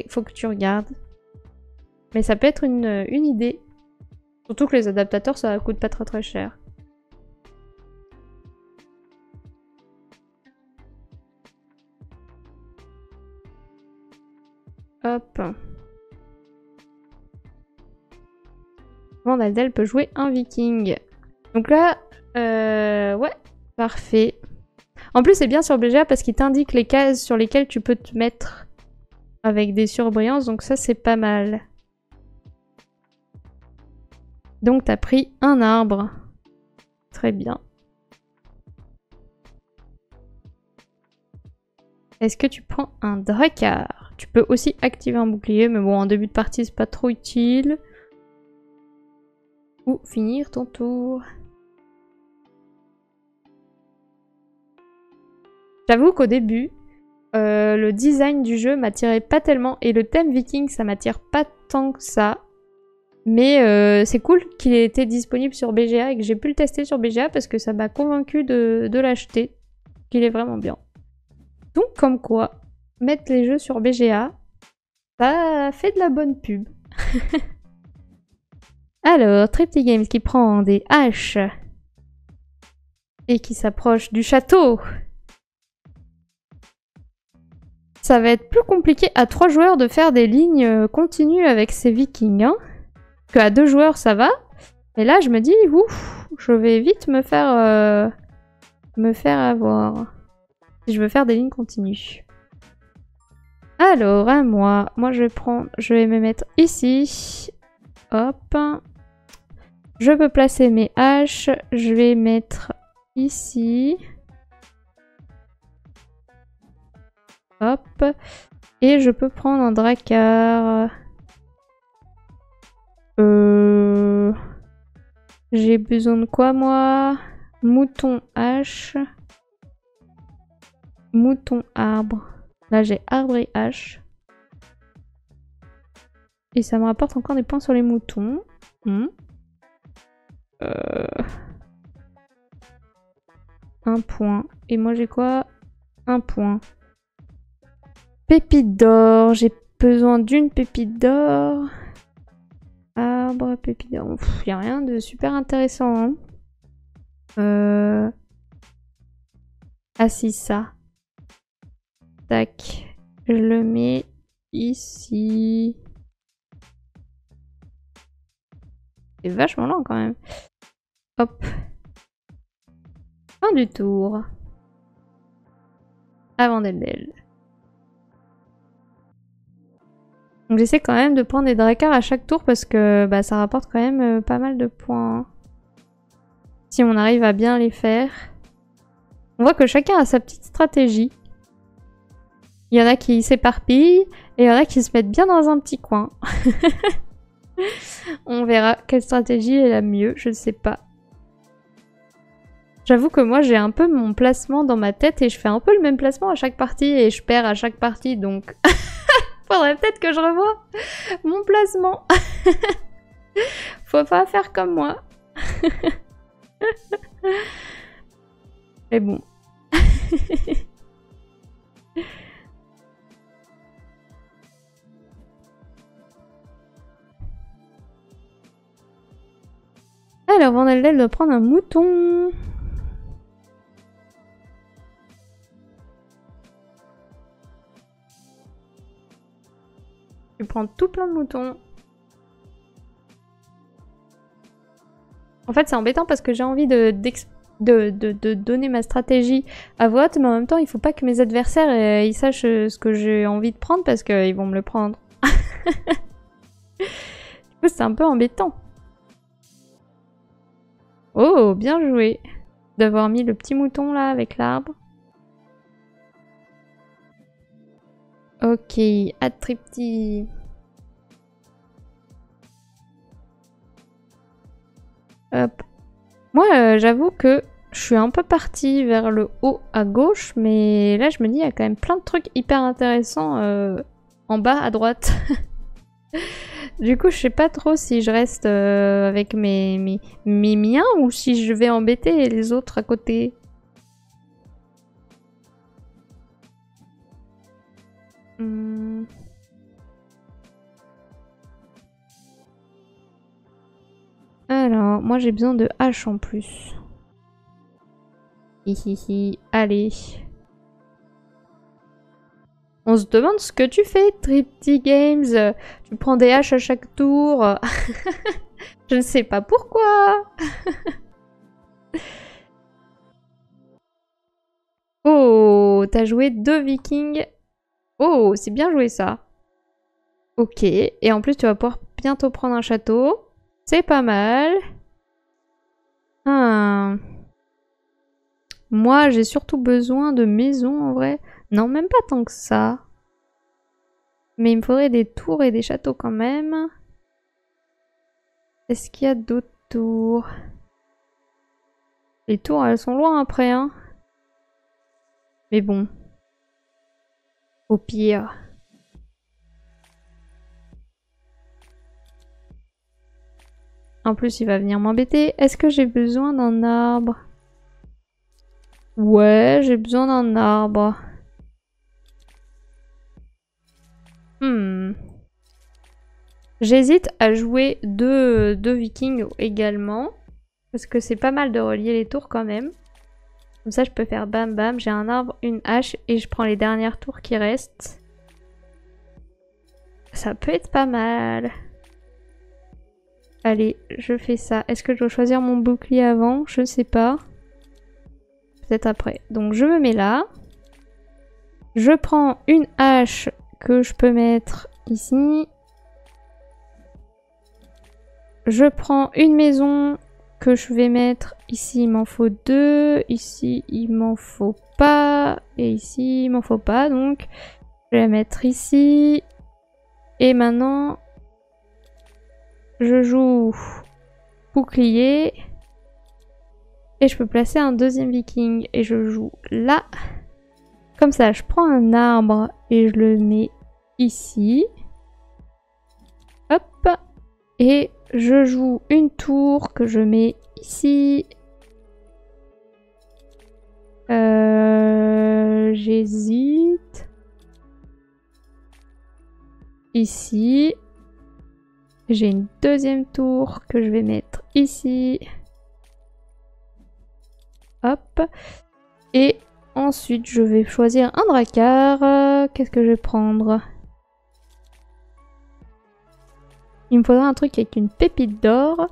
Faut que tu regardes. Mais ça peut être une idée. Surtout que les adaptateurs ça coûte pas très très cher. Hop. Vandaldel peut jouer un viking. Donc là, ouais, parfait. En plus, c'est bien sur BGA parce qu'il t'indique les cases sur lesquelles tu peux te mettre avec des surbrillances, donc ça, c'est pas mal. Donc, t'as pris un arbre. Très bien. Est-ce que tu prends un Drakkar? Tu peux aussi activer un bouclier, mais bon, en début de partie, c'est pas trop utile. Ou finir ton tour. J'avoue qu'au début, le design du jeu m'attirait pas tellement et le thème viking ça m'attire pas tant que ça. Mais c'est cool qu'il ait été disponible sur BGA et que j'ai pu le tester sur BGA parce que ça m'a convaincu de l'acheter. Qu'il est vraiment bien. Donc comme quoi, mettre les jeux sur BGA, ça fait de la bonne pub. Alors, Tripty Games qui prend des haches et qui s'approche du château. Ça va être plus compliqué à 3 joueurs de faire des lignes continues avec ces vikings. Hein. Qu'à 2 joueurs, ça va. Et là, je me dis, ouf, je vais vite me faire avoir. Si je veux faire des lignes continues. Alors, à moi. Moi, je vais me mettre ici. Hop. Je peux placer mes haches. Je vais mettre ici. Hop. Et je peux prendre un drakkar. J'ai besoin de quoi, moi? Mouton hache. Mouton arbre. Là, j'ai arbre et hache. Et ça me rapporte encore des points sur les moutons. Un point. Et moi, j'ai quoi? Un point. Pépite d'or. J'ai besoin d'une pépite d'or. Arbre, pépite d'or. Il n'y a rien de super intéressant. Hein. Ah si, ça. Tac. Je le mets ici. C'est vachement lent quand même. Hop. Fin du tour. Avant Deldel. Donc j'essaie quand même de prendre des drakkars à chaque tour parce que bah, ça rapporte quand même pas mal de points. Si on arrive à bien les faire. On voit que chacun a sa petite stratégie. Il y en a qui s'éparpillent et il y en a qui se mettent bien dans un petit coin. On verra quelle stratégie est la mieux, je ne sais pas. J'avoue que moi j'ai un peu mon placement dans ma tête et je fais un peu le même placement à chaque partie et je perds à chaque partie donc faudrait peut-être que je revoie mon placement. Faut pas faire comme moi. Mais bon. Alors, Vandeldel doit prendre un mouton. Je vais prendre tout plein de moutons. En fait, c'est embêtant parce que j'ai envie de donner ma stratégie à vote, mais en même temps, il faut pas que mes adversaires ils sachent ce que j'ai envie de prendre parce qu'ils vont me le prendre. Du coup, c'est un peu embêtant. Oh, bien joué d'avoir mis le petit mouton là avec l'arbre. Ok, attripti. Hop. Moi, j'avoue que je suis un peu partie vers le haut à gauche, mais là, je me dis, il y a quand même plein de trucs hyper intéressants en bas à droite. Du coup, je sais pas trop si je reste avec mes miens ou si je vais embêter les autres à côté. Alors, moi j'ai besoin de hache en plus. Hihihi, allez. On se demande ce que tu fais, Tripty Games. Tu prends des haches à chaque tour. Je ne sais pas pourquoi. Oh, t'as joué 2 vikings. Oh, c'est bien joué ça. Ok, et en plus tu vas pouvoir bientôt prendre un château. C'est pas mal. Moi, j'ai surtout besoin de maisons en vrai. Non, même pas tant que ça. Mais il me faudrait des tours et des châteaux quand même. Est-ce qu'il y a d'autres tours? Les tours, elles sont loin après, hein. Mais bon. Au pire. En plus, il va venir m'embêter. Est-ce que j'ai besoin d'un arbre? Ouais, j'ai besoin d'un arbre. J'hésite à jouer deux vikings également. Parce que c'est pas mal de relier les tours quand même. Comme ça, je peux faire bam bam. J'ai un arbre, une hache et je prends les dernières tours qui restent. Ça peut être pas mal. Allez, je fais ça. Est-ce que je dois choisir mon bouclier avant? Je ne sais pas. Peut-être après. Donc je me mets là. Je prends une hache que je peux mettre ici. Je prends une maison que je vais mettre ici. Il m'en faut 2. Ici, il m'en faut pas. Et ici, il m'en faut pas. Donc, je vais la mettre ici. Et maintenant, je joue bouclier. Et je peux placer un deuxième viking. Et je joue là. Comme ça, je prends un arbre et je le mets ici. Hop. Et je joue une tour que je mets ici. J'hésite. Ici. J'ai une deuxième tour que je vais mettre ici. Hop. Et ensuite, je vais choisir un drakkar. Qu'est-ce que je vais prendre? Il me faudra un truc avec une pépite d'or.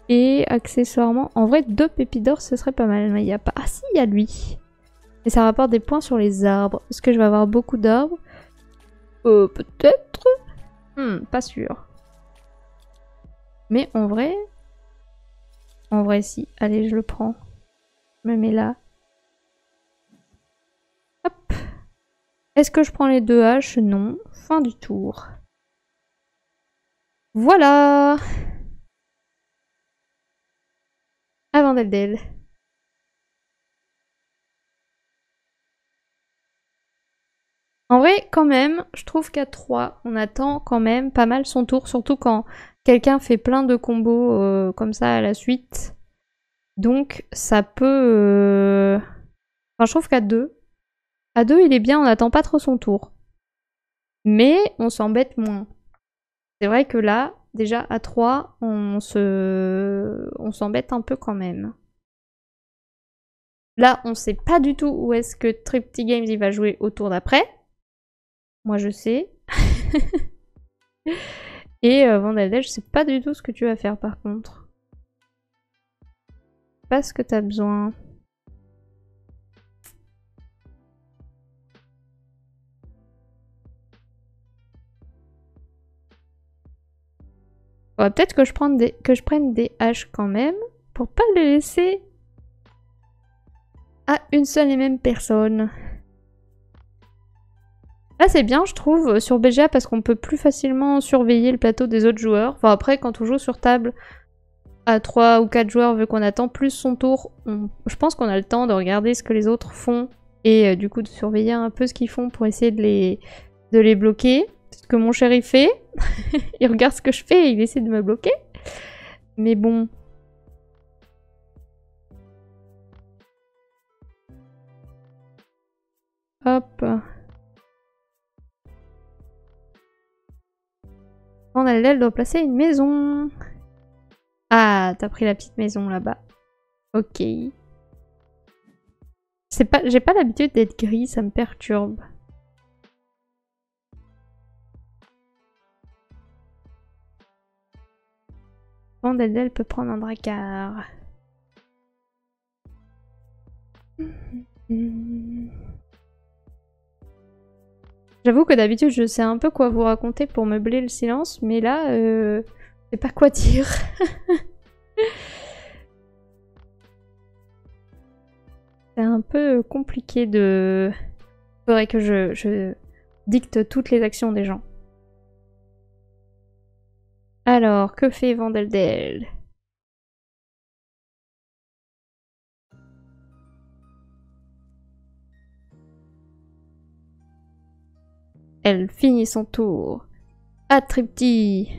Et accessoirement, en vrai, 2 pépites d'or, ce serait pas mal. Mais il n'y a pas... Ah si, il y a lui. Et ça rapporte des points sur les arbres. Est-ce que je vais avoir beaucoup d'arbres? Peut-être. Pas sûr. Mais en vrai... En vrai, si. Allez, je le prends. Je me mets là. Hop. Est-ce que je prends les 2 haches? Non. Fin du tour. Voilà. Avant Deldel. En vrai, quand même, je trouve qu'à 3, on attend quand même pas mal son tour, surtout quand quelqu'un fait plein de combos comme ça à la suite. Donc, ça peut... Enfin, je trouve qu'à 2, il est bien, on n'attend pas trop son tour. Mais on s'embête moins. C'est vrai que là, déjà à 3, on s'embête un peu quand même. Là, on sait pas du tout où est-ce que Tripty Games il va jouer au tour d'après. Moi, je sais. Et Vandeldel, je sais pas du tout ce que tu vas faire par contre. Pas ce que t'as besoin. Ouais, peut-être que je prenne des haches quand même, pour pas les laisser à une seule et même personne. Là c'est bien je trouve sur BGA parce qu'on peut plus facilement surveiller le plateau des autres joueurs. Enfin après quand on joue sur table à 3 ou 4 joueurs, vu qu'on attend plus son tour, je pense qu'on a le temps de regarder ce que les autres font et du coup de surveiller un peu ce qu'ils font pour essayer de les bloquer. C'est ce que mon chéri fait. Il regarde ce que je fais et il essaie de me bloquer. Mais bon. Hop. Vandeldel doit placer une maison. Ah, t'as pris la petite maison là-bas. Ok. J'ai pas l'habitude d'être gris, ça me perturbe. Vandeldel peut prendre un drakkar. J'avoue que d'habitude je sais un peu quoi vous raconter pour meubler le silence, mais là, je sais pas quoi dire. C'est un peu compliqué de... Faudrait que je dicte toutes les actions des gens. Alors, que fait Vandeldel? Elle finit son tour. À Tripty.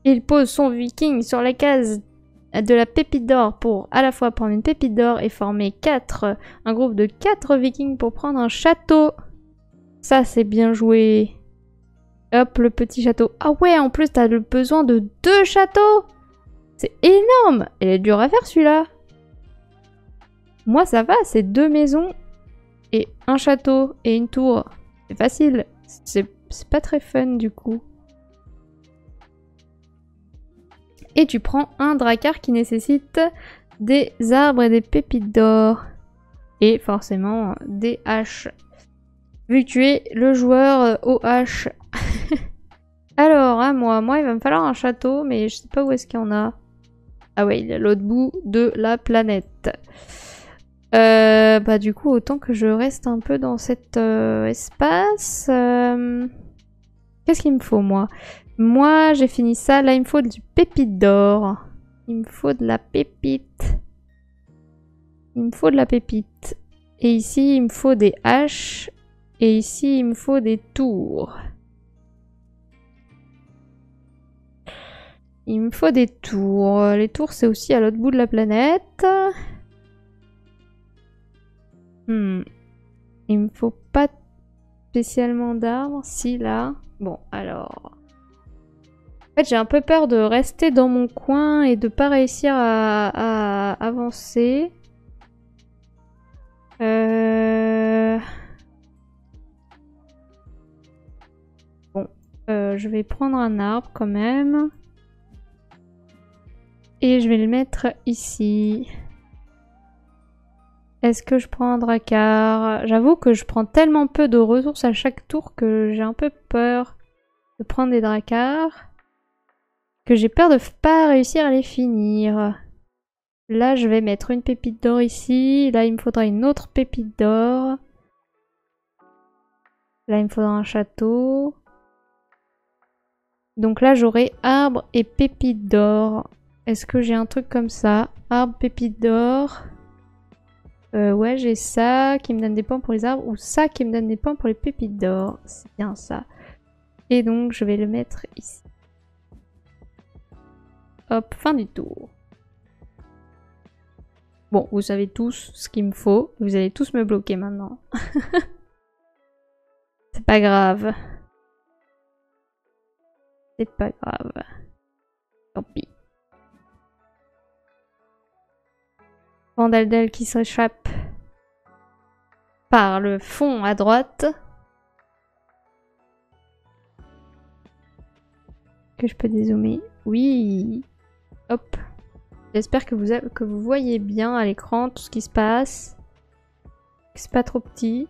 Il pose son viking sur la case de la pépite d'or pour à la fois prendre une pépite d'or et former un groupe de 4 vikings pour prendre un château. Ça, c'est bien joué. Hop, le petit château. Ah ouais, en plus, t'as le besoin de 2 châteaux. C'est énorme. Il est dur à faire, celui-là. Moi, ça va, c'est 2 maisons et un château et une tour. C'est facile. C'est pas très fun, du coup. Et tu prends un drakkar qui nécessite des arbres et des pépites d'or. Et forcément des haches. Vu que tu es le joueur aux haches. Alors, à moi. Moi, il va me falloir un château, mais je sais pas où est-ce qu'il y en a. Ah ouais, il est à l'autre bout de la planète. Bah du coup, autant que je reste un peu dans cet espace. Qu'est-ce qu'il me faut, moi? Moi, j'ai fini ça. Là, il me faut du pépite d'or. Il me faut de la pépite. Il me faut de la pépite. Et ici, il me faut des haches. Et ici, il me faut des tours. Il me faut des tours. Les tours, c'est aussi à l'autre bout de la planète. Il me faut pas spécialement d'arbres. Si, là. Bon, alors... En fait, j'ai un peu peur de rester dans mon coin et de pas réussir à avancer. Bon, je vais prendre un arbre quand même. Et je vais le mettre ici. Est-ce que je prends un drakkar? J'avoue que je prends tellement peu de ressources à chaque tour que j'ai un peu peur de prendre des drakkars. Que j'ai peur de pas réussir à les finir. Là, je vais mettre une pépite d'or ici. Là, il me faudra une autre pépite d'or. Là, il me faudra un château. Donc là, j'aurai arbre et pépite d'or. Est-ce que j'ai un truc comme ça? Arbre, pépite d'or. Ouais, j'ai ça qui me donne des points pour les arbres. Ou ça qui me donne des points pour les pépites d'or. C'est bien ça. Et donc, je vais le mettre ici. Hop, fin du tour. Bon, vous savez tous ce qu'il me faut. Vous allez tous me bloquer maintenant. C'est pas grave. C'est pas grave. Tant pis. Vandeldel qui s'échappe par le fond à droite. Que je peux dézoomer. Oui. Hop. J'espère que vous voyez bien à l'écran tout ce qui se passe. Que c'est pas trop petit.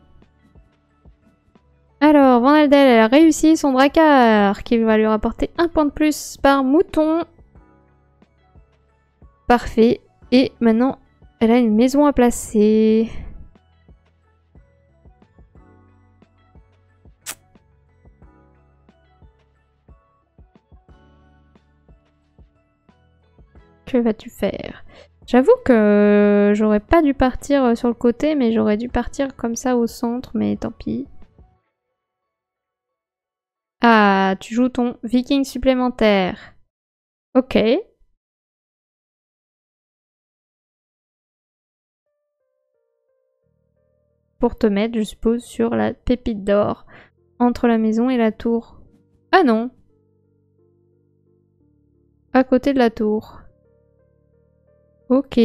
Alors, Vandeldel, elle a réussi son drakkar qui va lui rapporter un point de plus par mouton. Parfait. Et maintenant, elle a une maison à placer. Que vas-tu faire? J'avoue que j'aurais pas dû partir sur le côté, mais j'aurais dû partir comme ça au centre, mais tant pis. Ah, tu joues ton viking supplémentaire. Ok. Pour te mettre, je suppose, sur la pépite d'or. Entre la maison et la tour. Ah non. À côté de la tour. Ok.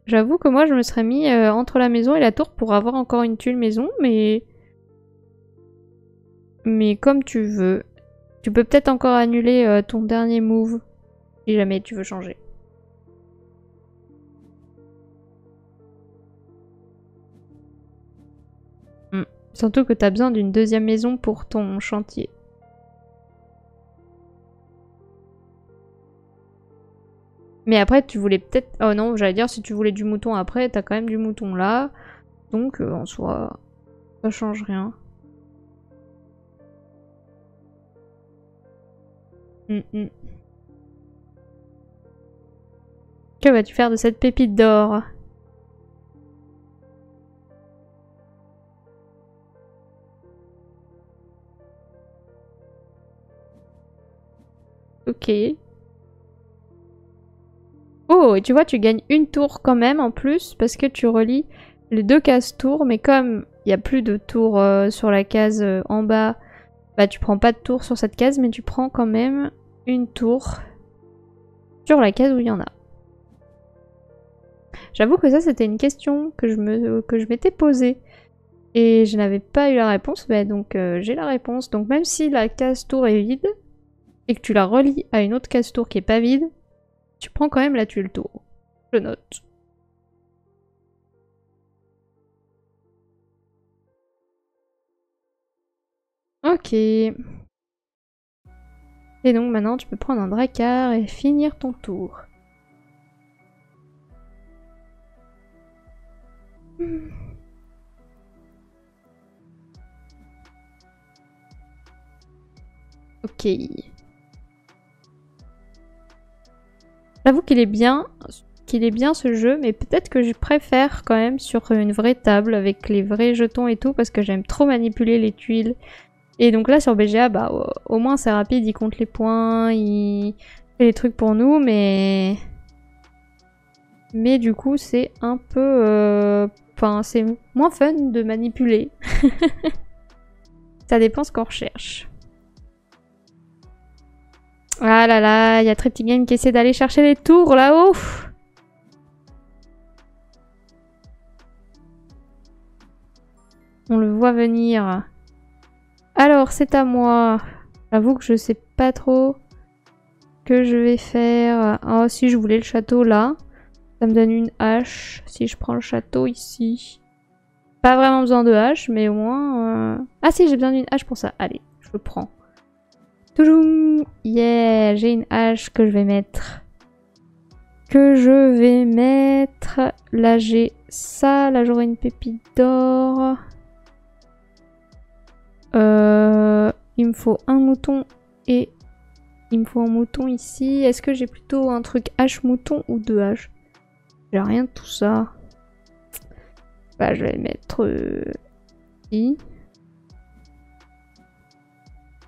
J'avoue que moi, je me serais mis entre la maison et la tour pour avoir encore une tuile maison, mais... Mais comme tu veux. Tu peux peut-être encore annuler ton dernier move. Si jamais tu veux changer. Surtout que t'as besoin d'une deuxième maison pour ton chantier. Mais après, tu voulais peut-être... Oh non, j'allais dire, si tu voulais du mouton après, t'as quand même du mouton là. Donc, en soi, ça change rien. Que vas-tu faire de cette pépite d'or? Ok. Oh, et tu vois, tu gagnes une tour quand même en plus, parce que tu relis les deux cases tours, mais comme il n'y a plus de tour sur la case en bas, bah tu prends pas de tour sur cette case, mais tu prends quand même une tour sur la case où il y en a. J'avoue que ça, c'était une question que je m'étais posée. Et je n'avais pas eu la réponse, bah donc j'ai la réponse. Donc même si la case tour est vide, et que tu la relis à une autre case tour qui est pas vide, Tu prends quand même la tuile tour. Je note. Ok. Et donc maintenant tu peux prendre un Drakkar et finir ton tour. Ok. J'avoue qu'il est bien ce jeu, mais peut-être que je préfère quand même sur une vraie table avec les vrais jetons et tout, parce que j'aime trop manipuler les tuiles. Et donc là sur BGA, bah au moins c'est rapide, il compte les points, il fait les trucs pour nous, mais du coup c'est un peu... Enfin, c'est moins fun de manipuler. Ça dépend ce qu'on recherche. Ah là là, il y a Tripty Game qui essaie d'aller chercher les tours là-haut. On le voit venir. Alors, c'est à moi. J'avoue que je sais pas trop ce que je vais faire. Oh, si je voulais le château là, ça me donne une hache. Si je prends le château ici. Pas vraiment besoin de hache, mais au moins... Ah si, j'ai besoin d'une hache pour ça. Allez, je le prends. Toujours. Yeah, j'ai une hache que je vais mettre. Là, j'ai ça. Là, j'aurai une pépite d'or. Il me faut un mouton et il me faut un mouton ici. Est-ce que j'ai plutôt un truc hache mouton ou deux haches? J'ai rien de tout ça. Bah, je vais le mettre ici.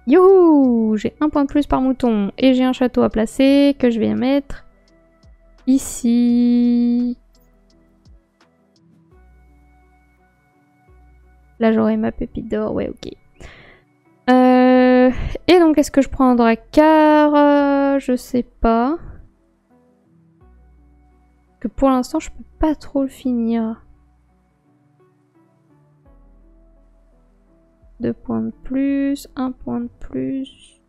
Youhou! J'ai un point de plus par mouton et j'ai un château à placer que je vais mettre ici. Là, j'aurai ma pépite d'or. Ouais, ok. Et donc, est-ce que je prends un Drakkar? Je sais pas. Que pour l'instant, je peux pas trop le finir. 2 points de plus, 1 point de plus.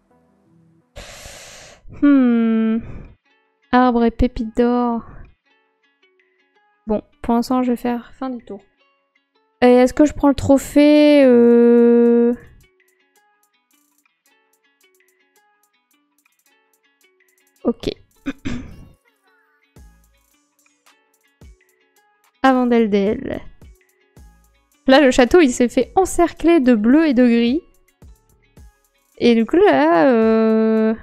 Arbre et pépite d'or. Bon, pour l'instant, je vais faire fin du tour. Et est-ce que je prends le trophée? Ok. Avandeldel. Là, le château, il s'est fait encercler de bleu et de gris. Et du coup, là,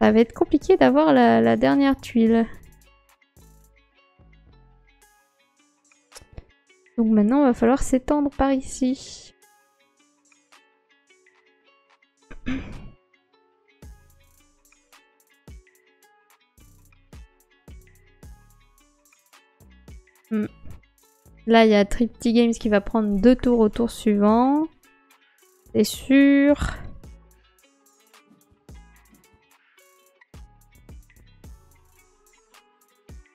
ça va être compliqué d'avoir la dernière tuile. Donc maintenant, il va falloir s'étendre par ici. Là, il y a Tripty Games qui va prendre 2 tours au tour suivant. C'est sûr.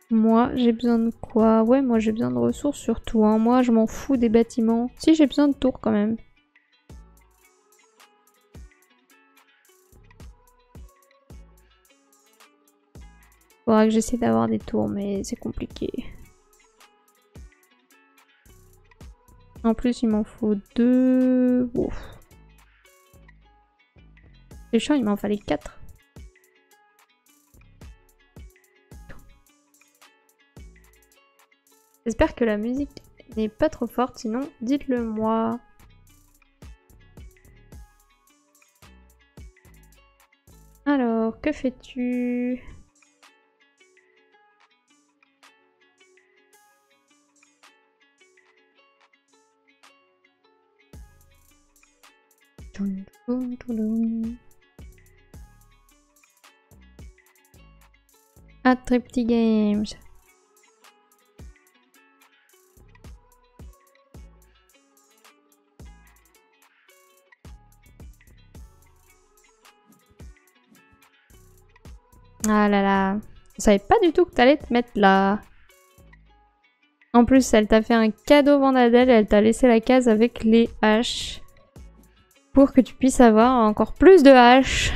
Moi, j'ai besoin de quoi? Ouais, moi, j'ai besoin de ressources surtout. Hein. Moi, je m'en fous des bâtiments. Si, j'ai besoin de tours quand même. Faudra que j'essaie d'avoir des tours, mais c'est compliqué. En plus, il m'en faut 2. Ouf. C'est chiant, il m'en fallait 4. J'espère que la musique n'est pas trop forte, sinon dites-le moi. Alors, que fais-tu? Ah, Tripty Games. Ah là là. Je savais pas du tout que t'allais te mettre là. En plus, elle t'a fait un cadeau Vandadel, elle t'a laissé la case avec les haches. Pour que tu puisses avoir encore plus de haches.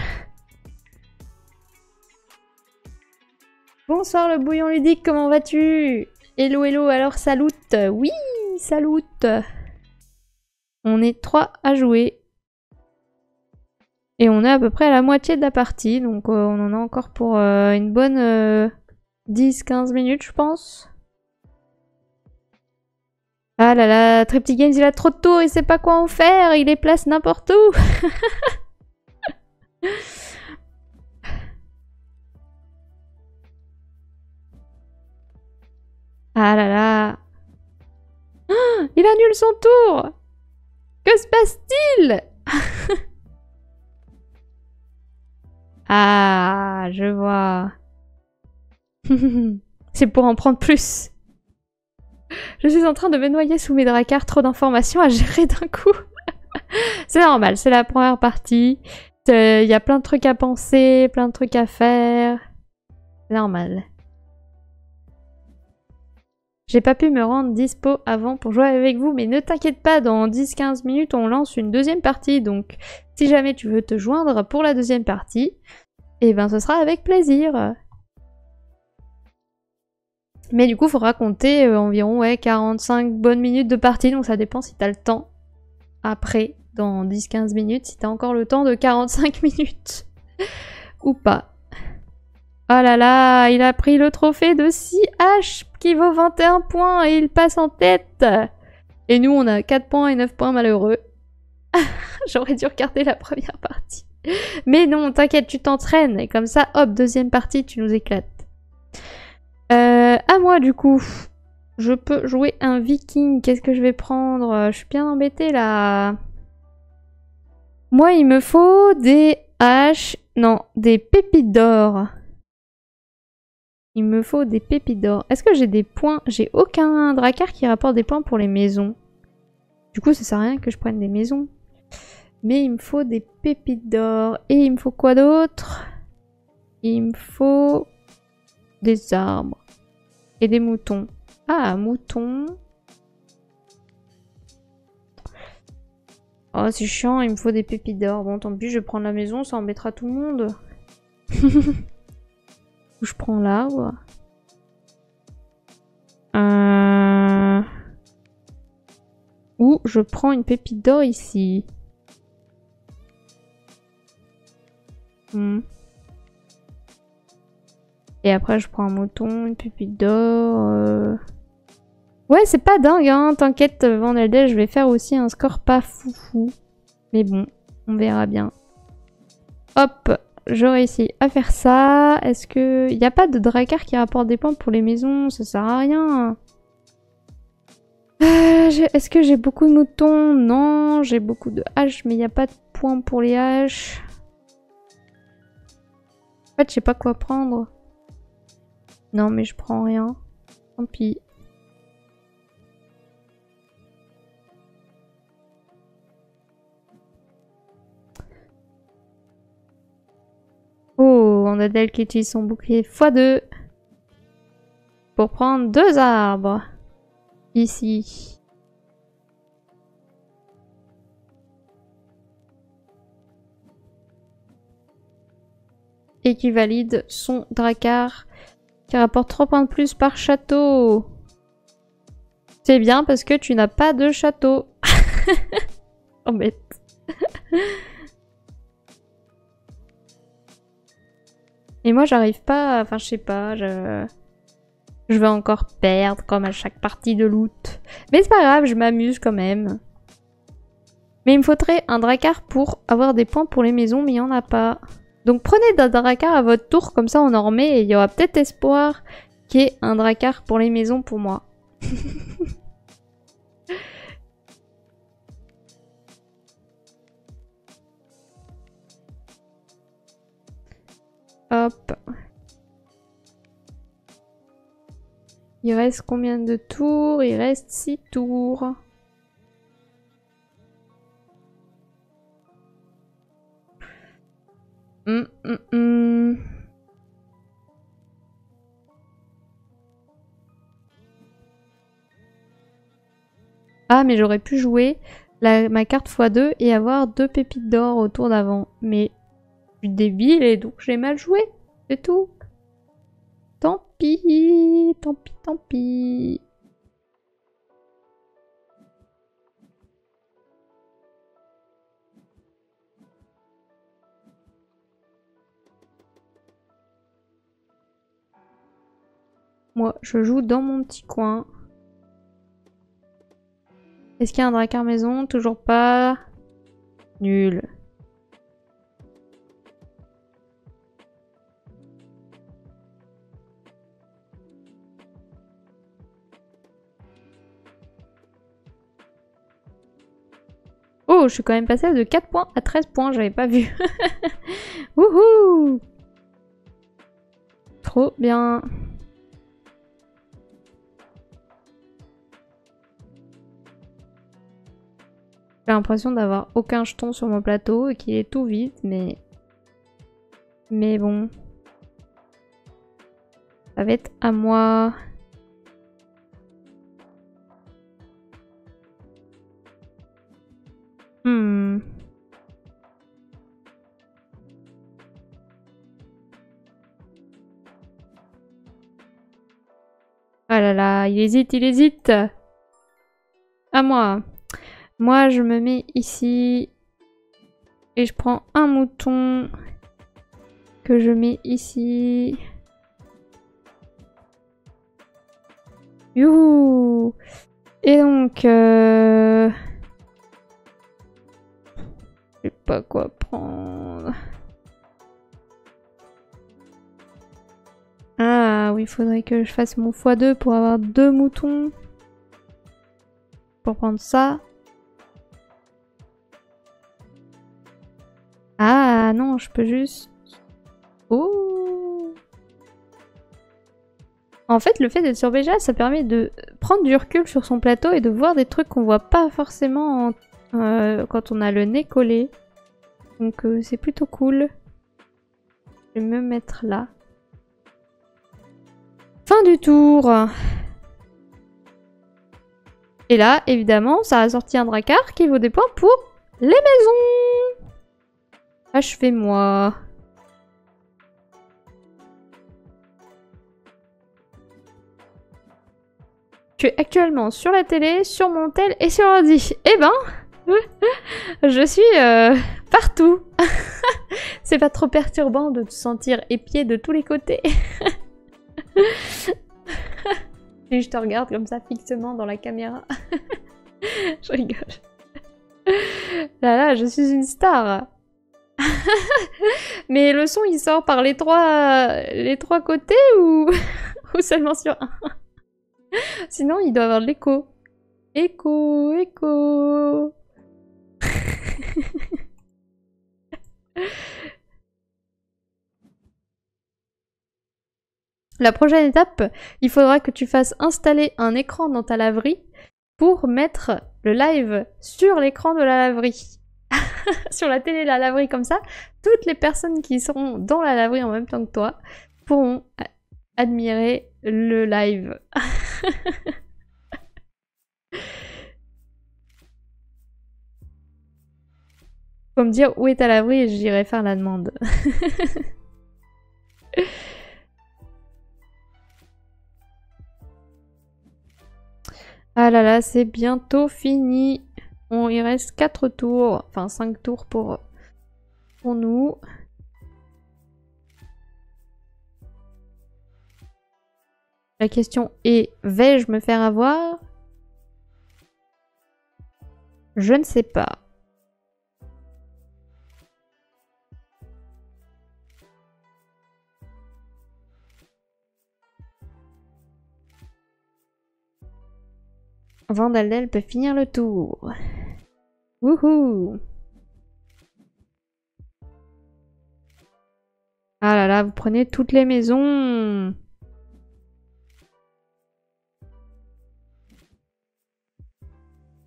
Bonsoir le bouillon ludique, comment vas-tu? Hello, hello, alors salut. Oui, salut. On est 3 à jouer. Et on est à peu près à la moitié de la partie, donc on en a encore pour une bonne 10-15 minutes, je pense. Ah là là, Tripty Games, il a trop de tours, il sait pas quoi en faire, il les place n'importe où. Ah là là. Oh, il annule son tour. Que se passe-t-il? Ah, je vois. C'est pour en prendre plus. Je suis en train de me noyer sous mes dracars, trop d'informations à gérer d'un coup. C'est normal, c'est la première partie. Il y a plein de trucs à penser, plein de trucs à faire. C'est normal. J'ai pas pu me rendre dispo avant pour jouer avec vous, mais ne t'inquiète pas, dans 10-15 minutes, on lance une deuxième partie. Donc, si jamais tu veux te joindre pour la deuxième partie, eh ben ce sera avec plaisir. Mais du coup, il faudra compter environ 45 bonnes minutes de partie, donc ça dépend si t'as le temps. Après, dans 10-15 minutes, si t'as encore le temps de 45 minutes. Ou pas. Oh là là, il a pris le trophée de 6H qui vaut 21 points et il passe en tête. Et nous, on a 4 points et 9 points malheureux. J'aurais dû regarder la première partie. Mais non, t'inquiète, tu t'entraînes. Et comme ça, hop, deuxième partie, tu nous éclates. À moi, du coup. Je peux jouer un viking. Qu'est-ce que je vais prendre? Je suis bien embêtée, là. Moi, il me faut des haches... Non, des pépites d'or. Il me faut des pépites d'or. Est-ce que j'ai des points? J'ai aucun drakkar qui rapporte des points pour les maisons. Du coup, ça sert à rien que je prenne des maisons. Mais il me faut des pépites d'or. Et il me faut quoi d'autre? Il me faut des arbres. Et des moutons. Ah, moutons. Oh, c'est chiant, il me faut des pépites d'or. Bon, tant pis, je vais prendre la maison, ça embêtera tout le monde. Je prends l'arbre. Ou je prends une pépite d'or ici. Et après, je prends un mouton, une pépite d'or. Ouais, c'est pas dingue, hein. T'inquiète, Vandeldel, je vais faire aussi un score pas foufou. Mais bon, on verra bien. Hop, je réussis à faire ça. Est-ce que... Il n'y a pas de drakkar qui rapporte des points pour les maisons? Ça sert à rien. Est-ce que j'ai beaucoup de moutons? Non, j'ai beaucoup de haches, mais il n'y a pas de points pour les haches. En fait, je sais pas quoi prendre. Non, mais je prends rien. Tant pis. Oh, on a Del qui utilise son bouclier x2 pour prendre 2 arbres. Ici. Et qui valide son drakkar qui rapporte 3 points de plus par château. C'est bien parce que tu n'as pas de château. Oh bête. Et moi j'arrive pas, enfin je sais pas, je vais encore perdre comme à chaque partie de loot. Mais c'est pas grave, je m'amuse quand même. Mais il me faudrait un drakkar pour avoir des points pour les maisons, mais il n'y en a pas. Donc prenez d'un drakkar à votre tour, comme ça on en remet et il y aura peut-être espoir qu'il y ait un drakkar pour les maisons pour moi. Hop. Il reste combien de tours? Il reste 6 tours. Ah, mais j'aurais pu jouer ma carte x2 et avoir 2 pépites d'or au tour d'avant. Mais je suis débile et donc j'ai mal joué. C'est tout. Tant pis, tant pis, tant pis. Moi, je joue dans mon petit coin. Est-ce qu'il y a un Drakkar maison? Toujours pas. Nul. Oh, je suis quand même passée de 4 points à 13 points, j'avais pas vu. Wouhou! Trop bien. J'ai l'impression d'avoir aucun jeton sur mon plateau et qu'il est tout vide, mais... Mais bon. Ça va être à moi. Ah là là, il hésite, il hésite. À moi. Moi, je me mets ici. Et je prends un mouton. Que je mets ici. Youhou! Et donc... Je sais pas quoi prendre. Ah oui, il faudrait que je fasse mon x2 pour avoir 2 moutons. Pour prendre ça. Ah non, je peux juste... Oh! En fait, le fait d'être sur BGA, ça permet de prendre du recul sur son plateau et de voir des trucs qu'on voit pas forcément quand on a le nez collé. Donc c'est plutôt cool. Je vais me mettre là. Fin du tour. Et là, évidemment, ça a sorti un Drakkar qui vaut des points pour les maisons. Achevez-moi. Je suis actuellement sur la télé, sur mon tel et sur l'ordi. Eh ben, je suis partout. C'est pas trop perturbant de te sentir épié de tous les côtés. Et je te regarde comme ça fixement dans la caméra. Je rigole. Là là, je suis une star. Mais le son il sort par les trois côtés ou seulement sur un? Sinon il doit avoir de l'écho. Écho, écho. La prochaine étape, il faudra que tu fasses installer un écran dans ta laverie pour mettre le live sur l'écran de la laverie. Sur la télé de la laverie comme ça, toutes les personnes qui seront dans la laverie en même temps que toi pourront admirer le live. Faut me dire où est ta laverie et j'irai faire la demande. Ah là là, c'est bientôt fini. Bon, il reste 4 tours, enfin 5 tours pour nous. La question est, vais-je me faire avoir? Je ne sais pas. Vandaldel peut finir le tour. Wouhou! Ah là là, vous prenez toutes les maisons.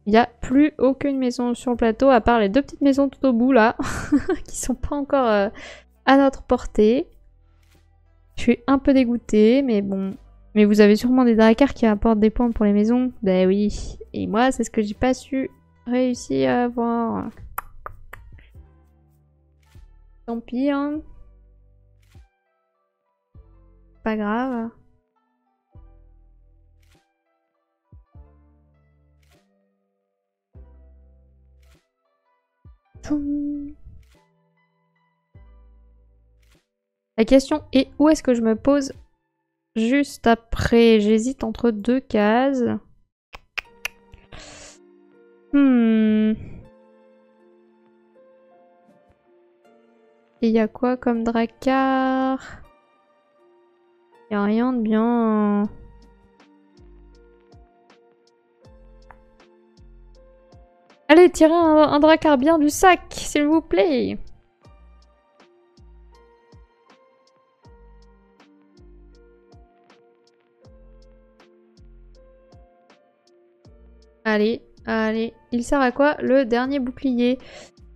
Il n'y a plus aucune maison sur le plateau, à part les 2 petites maisons tout au bout là, qui sont pas encore à notre portée. Je suis un peu dégoûtée, mais bon. Mais vous avez sûrement des Drakkars qui apportent des points pour les maisons. Ben oui. Et moi, c'est ce que j'ai pas su réussir à avoir. Tant pis, hein. Pas grave. Toum. La question est où est-ce que je me pose juste après? J'hésite entre deux cases. Et il y a quoi comme dracard? Il n'y a rien de bien. Allez, tirez un dracard bien du sac, s'il vous plaît. Allez, allez. Il sert à quoi le dernier bouclier?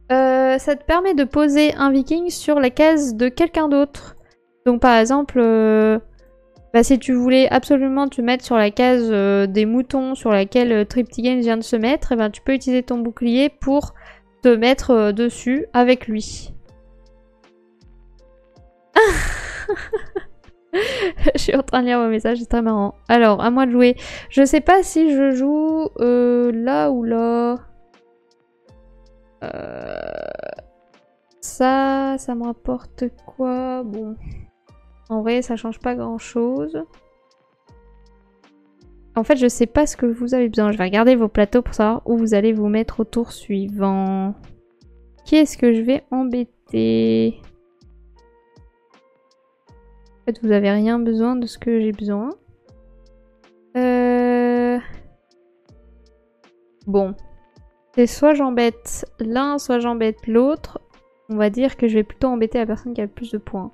Ça te permet de poser un viking sur la case de quelqu'un d'autre. Donc par exemple, si tu voulais absolument te mettre sur la case des moutons sur laquelle Triptychon vient de se mettre, tu peux utiliser ton bouclier pour te mettre dessus avec lui. Je suis en train de lire vos messages, c'est très marrant. Alors, à moi de jouer. Je sais pas si je joue là ou là. Ça me rapporte quoi? Bon. En vrai, ça change pas grand chose. En fait, je sais pas ce que vous avez besoin. Je vais regarder vos plateaux pour savoir où vous allez vous mettre au tour suivant. Qui est-ce que je vais embêter? En fait, vous avez rien besoin de ce que j'ai besoin. Bon. C'est soit j'embête l'un, soit j'embête l'autre. On va dire que je vais plutôt embêter la personne qui a le plus de points.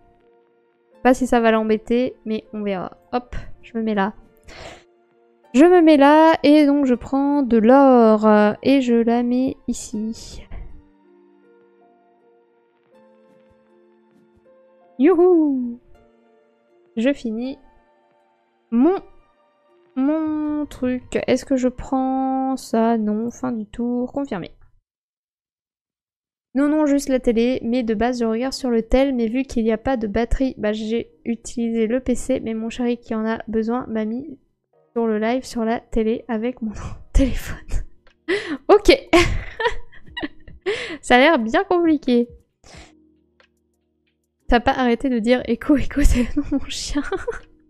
Je sais pas si ça va l'embêter, mais on verra. Hop, je me mets là. Je me mets là, et donc je prends de l'or. Et je la mets ici. Youhou! Je finis mon truc. Est-ce que je prends ça? Non, fin du tour. Confirmé. Non, non, juste la télé. Mais de base, je regarde sur le tel. Mais vu qu'il n'y a pas de batterie, j'ai utilisé le PC. Mais mon chéri qui en a besoin m'a mis sur le live sur la télé avec mon téléphone. Ok. Ça a l'air bien compliqué. T'as pas arrêté de dire écho, écho, c'est le nom de mon chien.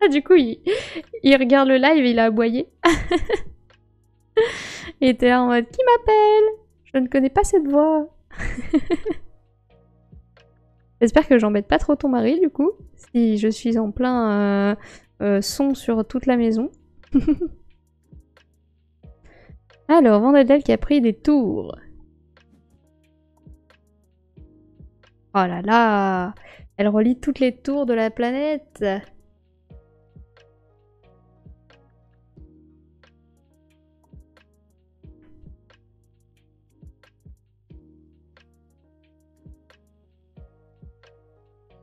Ah, du coup, il regarde le live et il a aboyé. Il était là en mode qui m'appelle? Je ne connais pas cette voix. J'espère que j'embête pas trop ton mari, du coup. Si je suis en plein son sur toute la maison. Alors, Vandadel qui a pris des tours. Oh là là! Elle relie toutes les tours de la planète.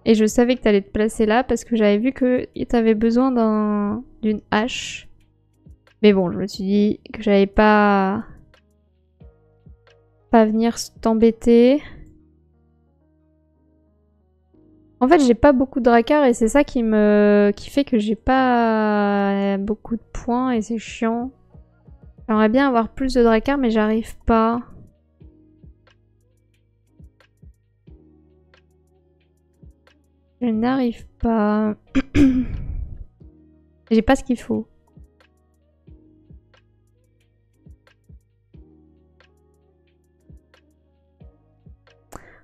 Et je savais que t'allais te placer là parce que j'avais vu que t'avais besoin d'une hache. Mais bon, je me suis dit que j'allais pas venir t'embêter. En fait, j'ai pas beaucoup de dracars et c'est ça qui fait que j'ai pas beaucoup de points et c'est chiant. J'aimerais bien avoir plus de dracars mais j'arrive pas. Je n'arrive pas. J'ai pas ce qu'il faut.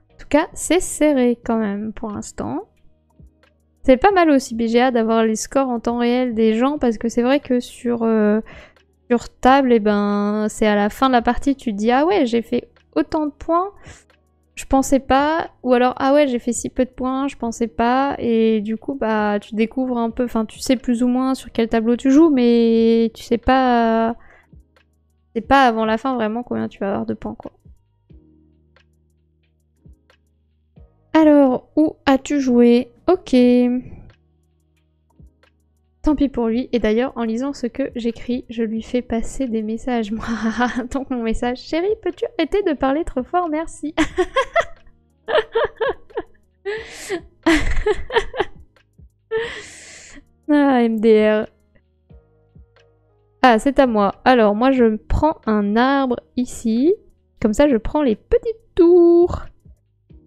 En tout cas, c'est serré quand même pour l'instant. C'est pas mal aussi BGA d'avoir les scores en temps réel des gens parce que c'est vrai que sur table, c'est à la fin de la partie, tu te dis ah ouais, j'ai fait autant de points. Je pensais pas, ou alors ah ouais j'ai fait si peu de points, je pensais pas, et du coup tu découvres un peu, enfin tu sais plus ou moins sur quel tableau tu joues, mais tu sais pas, c'est pas avant la fin vraiment combien tu vas avoir de points quoi. Alors, où as-tu joué? Ok. Tant pis pour lui, et d'ailleurs en lisant ce que j'écris, je lui fais passer des messages. Moi, donc mon message, chérie, peux-tu arrêter de parler trop fort, merci. Ah, MDR. Ah, c'est à moi. Alors, moi, je prends un arbre ici. Comme ça, je prends les petites tour.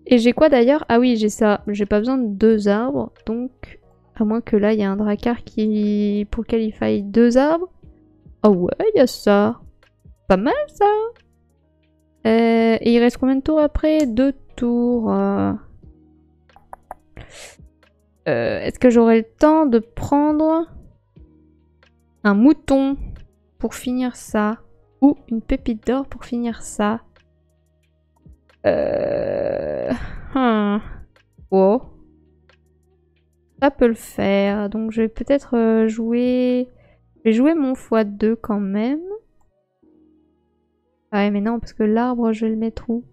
Et j'ai quoi d'ailleurs? Ah oui, j'ai ça. J'ai pas besoin de 2 arbres. Donc, à moins que là, il y a un dracar pour lequel il faille 2 arbres. Ah ouais, il y a ça. Pas mal ça. Et il reste combien de tours après? 2 tours. Est-ce que j'aurai le temps de prendre un mouton pour finir ça? Ou une pépite d'or pour finir ça? Oh. Ça peut le faire. Donc je vais peut-être jouer... Je vais jouer mon x2 quand même. Ouais, mais non, parce que l'arbre, je vais le mettre où?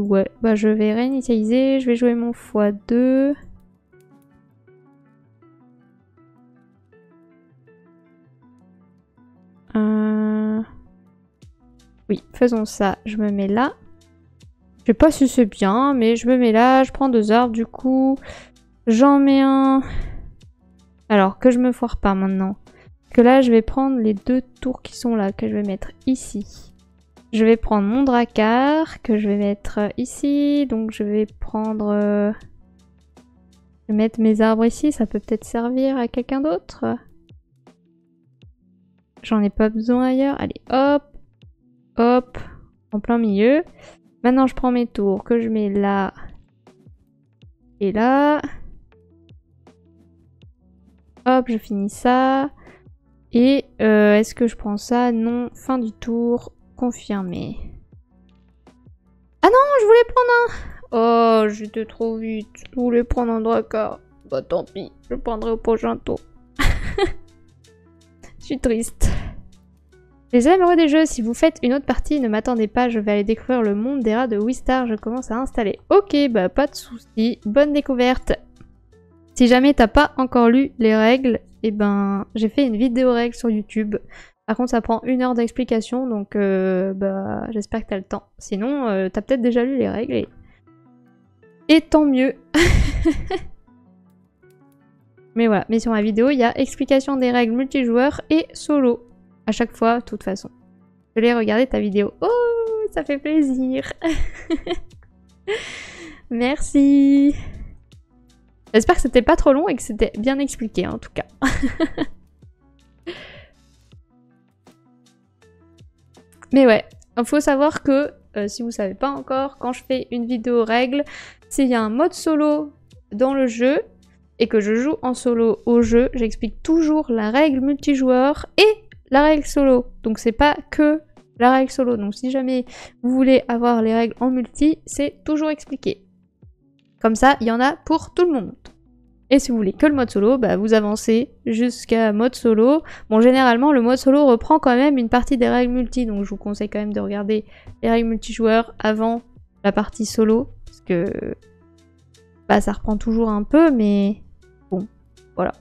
Ouais, bah je vais réinitialiser, je vais jouer mon x2. Oui, faisons ça. Je me mets là. Je sais pas si c'est bien, mais je me mets là. Je prends 2 arbres, du coup. J'en mets un. Alors, que je me foire pas maintenant. Que là, je vais prendre les 2 tours qui sont là, que je vais mettre ici. Je vais prendre mon dracar, que je vais mettre ici. Donc, je vais prendre... Je vais mettre mes arbres ici. Ça peut peut-être servir à quelqu'un d'autre. J'en ai pas besoin ailleurs. Allez, hop. Hop. En plein milieu. Maintenant, je prends mes tours, que je mets là. Et là. Hop, je finis ça. Et est-ce que je prends ça? Non. Fin du tour. Confirmé. Ah non, je voulais prendre un... Oh, j'étais trop vite. Je voulais prendre un dracar. Bah tant pis, je le prendrai au prochain tour. Je suis triste. Les amoureux des jeux, si vous faites une autre partie, ne m'attendez pas, je vais aller découvrir le monde des rats de Wistar, je commence à installer. Ok, bah pas de soucis, bonne découverte. Si jamais t'as pas encore lu les règles, eh ben j'ai fait une vidéo règles sur YouTube. Par contre ça prend 1 heure d'explication, donc bah j'espère que t'as le temps. Sinon t'as peut-être déjà lu les règles et tant mieux. Mais voilà, mais sur ma vidéo il y a explication des règles multijoueurs et solo. À chaque fois, de toute façon. Je l'ai regardé ta vidéo. Oh, ça fait plaisir. Merci. J'espère que c'était pas trop long et que c'était bien expliqué en tout cas. Mais ouais, il faut savoir que, si vous savez pas encore, quand je fais une vidéo règle, s'il y a un mode solo dans le jeu et que je joue en solo au jeu, j'explique toujours la règle multijoueur et la règle solo. Donc c'est pas que la règle solo. Donc si jamais vous voulez avoir les règles en multi, c'est toujours expliqué. Comme ça, il y en a pour tout le monde. Et si vous voulez que le mode solo, bah vous avancez jusqu'à mode solo. Bon, généralement, le mode solo reprend quand même une partie des règles multi. Donc je vous conseille quand même de regarder les règles multijoueurs avant la partie solo. Parce que bah ça reprend toujours un peu, mais bon, voilà.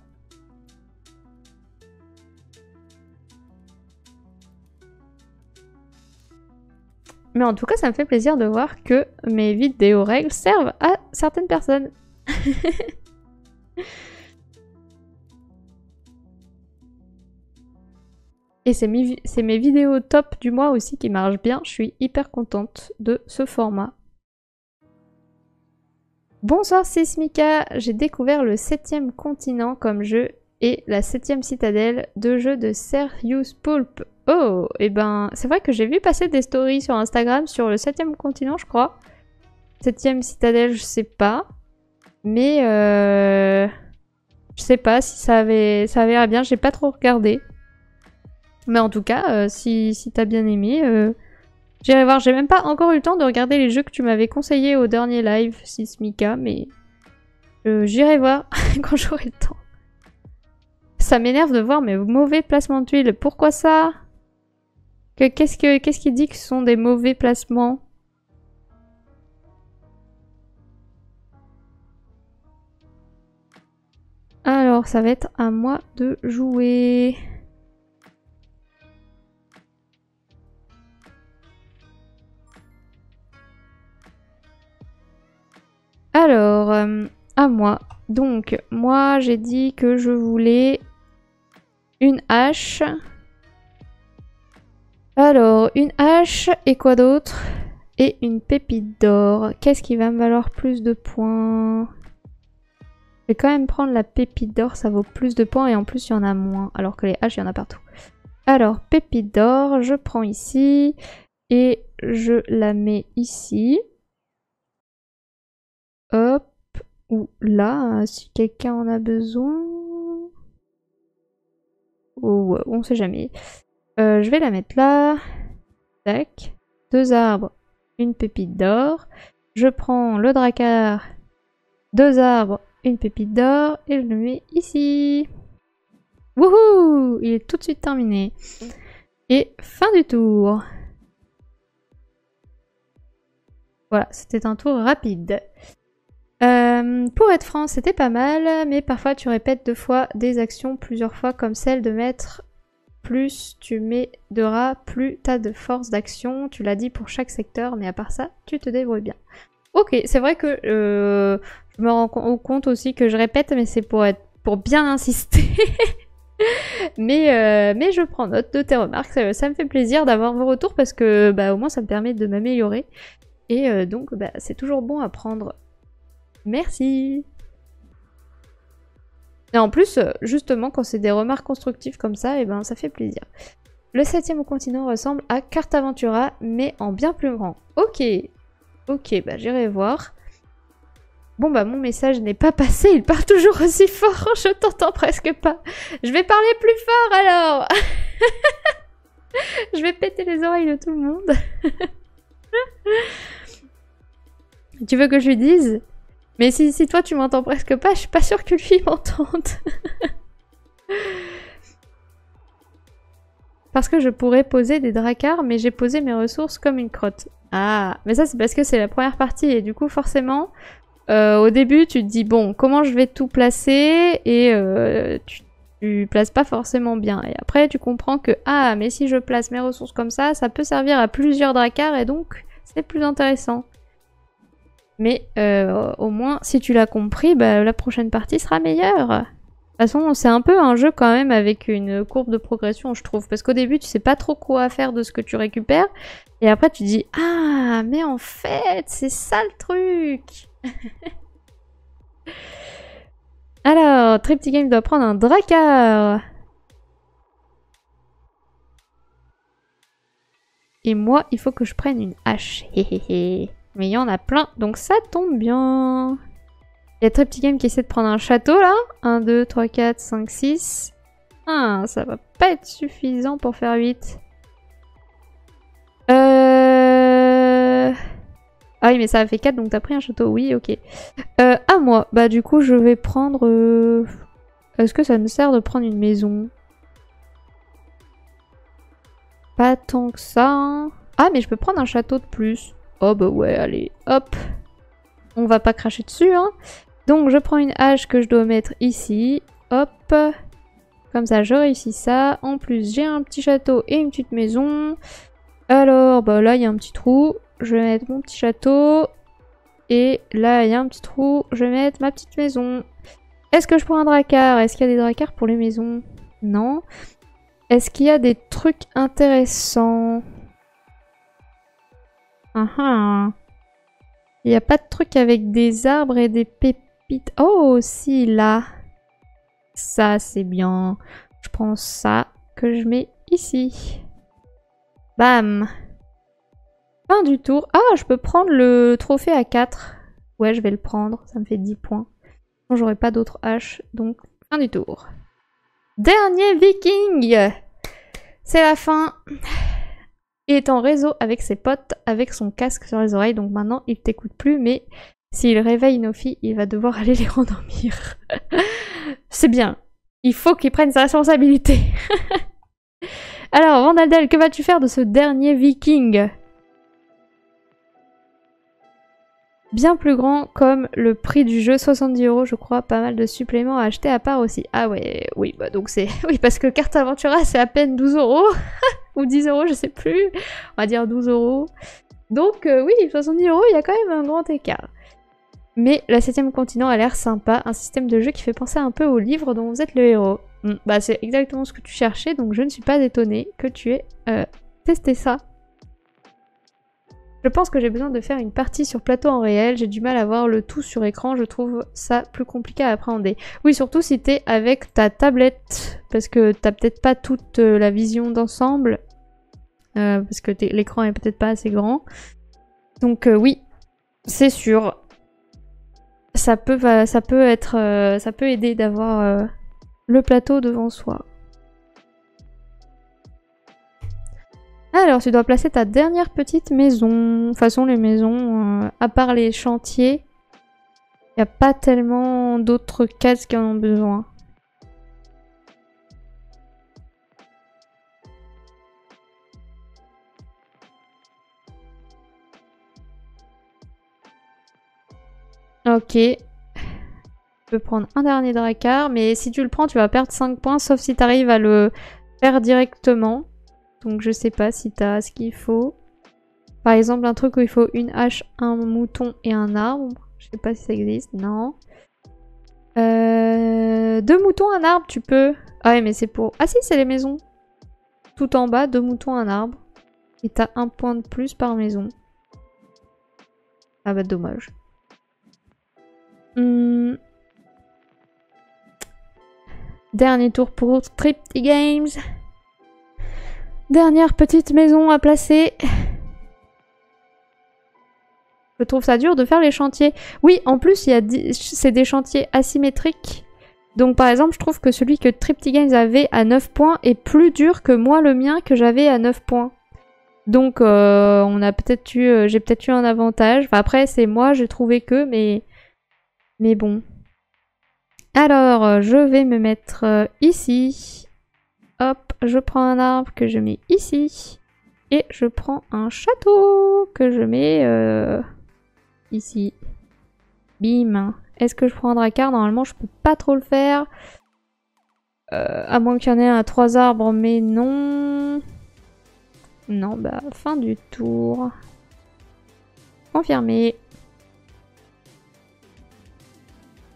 Mais en tout cas, ça me fait plaisir de voir que mes vidéos règles servent à certaines personnes. Et c'est mes vidéos top du mois aussi qui marchent bien. Je suis hyper contente de ce format. Bonsoir, c'est Smika. J'ai découvert le 7e continent comme jeu et la 7e citadelle de jeu de Serious Pulp. Oh, et ben, c'est vrai que j'ai vu passer des stories sur Instagram sur le 7e continent, je crois. 7e citadelle, je sais pas. Mais je sais pas si ça avait l'air bien, j'ai pas trop regardé. Mais en tout cas, si t'as bien aimé, j'irai voir. J'ai même pas encore eu le temps de regarder les jeux que tu m'avais conseillés au dernier live, Sismika, mais j'irai voir quand j'aurai le temps. Ça m'énerve de voir mes mauvais placements de tuiles. Pourquoi ça? Qu'est-ce qui dit que ce sont des mauvais placements? Alors, ça va être à moi de jouer. Alors, à moi. Donc, moi, j'ai dit que je voulais Une hache. Alors, une hache et quoi d'autre? Et une pépite d'or. Qu'est-ce qui va me valoir plus de points? Je vais quand même prendre la pépite d'or, ça vaut plus de points et en plus il y en a moins. Alors que les haches, il y en a partout. Alors, pépite d'or, je prends ici et je la mets ici. Hop, ou là, si quelqu'un en a besoin. Oh, on sait jamais. Je vais la mettre là. Tac. 2 arbres, une pépite d'or. Je prends le dracard. 2 arbres, une pépite d'or. Et je le mets ici. Wouhou! Il est tout de suite terminé. Et fin du tour. Voilà, c'était un tour rapide. Pour être franc, c'était pas mal, mais parfois tu répètes 2 fois des actions plusieurs fois, comme celle de mettre plus tu mets de rats, plus t'as de force d'action. Tu l'as dit pour chaque secteur, mais à part ça, tu te débrouilles bien. Ok, c'est vrai que je me rends compte aussi que je répète, mais c'est pour bien insister. mais je prends note de tes remarques, ça me fait plaisir d'avoir vos retours parce que au moins ça me permet de m'améliorer. Et donc c'est toujours bon à prendre. Merci. Et en plus, justement, quand c'est des remarques constructives comme ça, et ça fait plaisir. Le 7e continent ressemble à Cartaventura, mais en bien plus grand. Ok. Ok, j'irai voir. Bon mon message n'est pas passé, il part toujours aussi fort, je t'entends presque pas. Je vais parler plus fort alors. Je vais péter les oreilles de tout le monde. Tu veux que je lui dise? Mais si toi tu m'entends presque pas, je suis pas sûre que lui m'entende. Parce que je pourrais poser des dracars, mais j'ai posé mes ressources comme une crotte. Ah, mais ça c'est parce que c'est la première partie et du coup forcément, au début tu te dis bon, comment je vais tout placer et tu places pas forcément bien. Et après tu comprends que ah, mais si je place mes ressources comme ça peut servir à plusieurs dracars et donc c'est plus intéressant. Mais au moins, si tu l'as compris, la prochaine partie sera meilleure. De toute façon, c'est un peu un jeu quand même avec une courbe de progression, je trouve. Parce qu'au début, tu sais pas trop quoi faire de ce que tu récupères. Et après, tu dis « Ah, mais en fait, c'est ça le truc !» Alors, Triptygame doit prendre un dracard. Et moi, il faut que je prenne une hache. Mais il y en a plein, donc ça tombe bien. Il y a Triptygame qui essaie de prendre un château, là. 1, 2, 3, 4, 5, 6. Ah, ça va pas être suffisant pour faire 8. Ah oui, mais ça a fait 4, donc t'as pris un château. Oui, ok. À moi. Du coup, je vais prendre... Est-ce que ça me sert de prendre une maison? Pas tant que ça. Hein. Ah, mais je peux prendre un château de plus. Oh ouais, allez, hop. On va pas cracher dessus, hein. Donc je prends une hache que je dois mettre ici. Hop. Comme ça, je réussis ça. En plus, j'ai un petit château et une petite maison. Alors, là, il y a un petit trou. Je vais mettre mon petit château. Et là, il y a un petit trou. Je vais mettre ma petite maison. Est-ce que je prends un dracard? Est-ce qu'il y a des dracars pour les maisons? Non. Est-ce qu'il y a des trucs intéressants? Il n'y a pas de truc avec des arbres et des pépites. Oh, si, là. Ça, c'est bien. Je prends ça que je mets ici. Bam. Fin du tour. Ah, je peux prendre le trophée à 4. Ouais, je vais le prendre. Ça me fait 10 points. Bon, j'aurai pas d'autres haches. Donc, fin du tour. Dernier viking. C'est la fin. Il est en réseau avec ses potes, avec son casque sur les oreilles, donc maintenant il t'écoute plus, mais s'il réveille nos filles, il va devoir aller les rendormir. C'est bien, il faut qu'il prenne sa responsabilité. Alors, Vandaldel, que vas-tu faire de ce dernier viking? Bien plus grand comme le prix du jeu, 70 € je crois, pas mal de suppléments à acheter à part aussi. Ah ouais, oui, donc c'est... Oui, parce que Cartaventura c'est à peine 12 € ou 10 € je sais plus, on va dire 12 €. Donc oui, 70 €, il y a quand même un grand écart. Mais la 7e continent a l'air sympa, un système de jeu qui fait penser un peu au livre dont vous êtes le héros. Bah c'est exactement ce que tu cherchais, donc je ne suis pas étonnée que tu aies testé ça. Je pense que j'ai besoin de faire une partie sur plateau en réel, j'ai du mal à voir le tout sur écran, je trouve ça plus compliqué à appréhender. Oui, surtout si t'es avec ta tablette, parce que t'as peut-être pas toute la vision d'ensemble, parce que l'écran est peut-être pas assez grand. Donc oui, c'est sûr. Ça peut aider d'avoir le plateau devant soi. Alors, tu dois placer ta dernière petite maison. De toute façon, les maisons, à part les chantiers, il n'y a pas tellement d'autres cases qui en ont besoin. Ok. Tu peux prendre un dernier dracard, mais si tu le prends, tu vas perdre 5 points, sauf si tu arrives à le faire directement. Donc je sais pas si t'as ce qu'il faut. Par exemple, un truc où il faut une hache, un mouton et un arbre. Je sais pas si ça existe, non. 2 moutons, un arbre, tu peux. Ah ouais, mais c'est pour... Ah si, c'est les maisons. Tout en bas, 2 moutons, un arbre. Et t'as 1 point de plus par maison. Ah bah dommage. Dernier tour pour Tripty Games. Dernière petite maison à placer. Je trouve ça dur de faire les chantiers. Oui, en plus, c'est des chantiers asymétriques. Donc par exemple, je trouve que celui que Tripty Games avait à 9 points est plus dur que moi le mien que j'avais à 9 points. Donc on a peut-être eu, j'ai peut-être eu un avantage. Enfin, après, c'est moi, j'ai trouvé que, mais bon. Alors, je vais me mettre ici. Hop, je prends un arbre que je mets ici. Et je prends un château que je mets ici. Bim. Est-ce que je prends un dracard? Normalement, je peux pas trop le faire. À moins qu'il y en ait un à 3 arbres, mais non. Non, bah, fin du tour. Confirmé.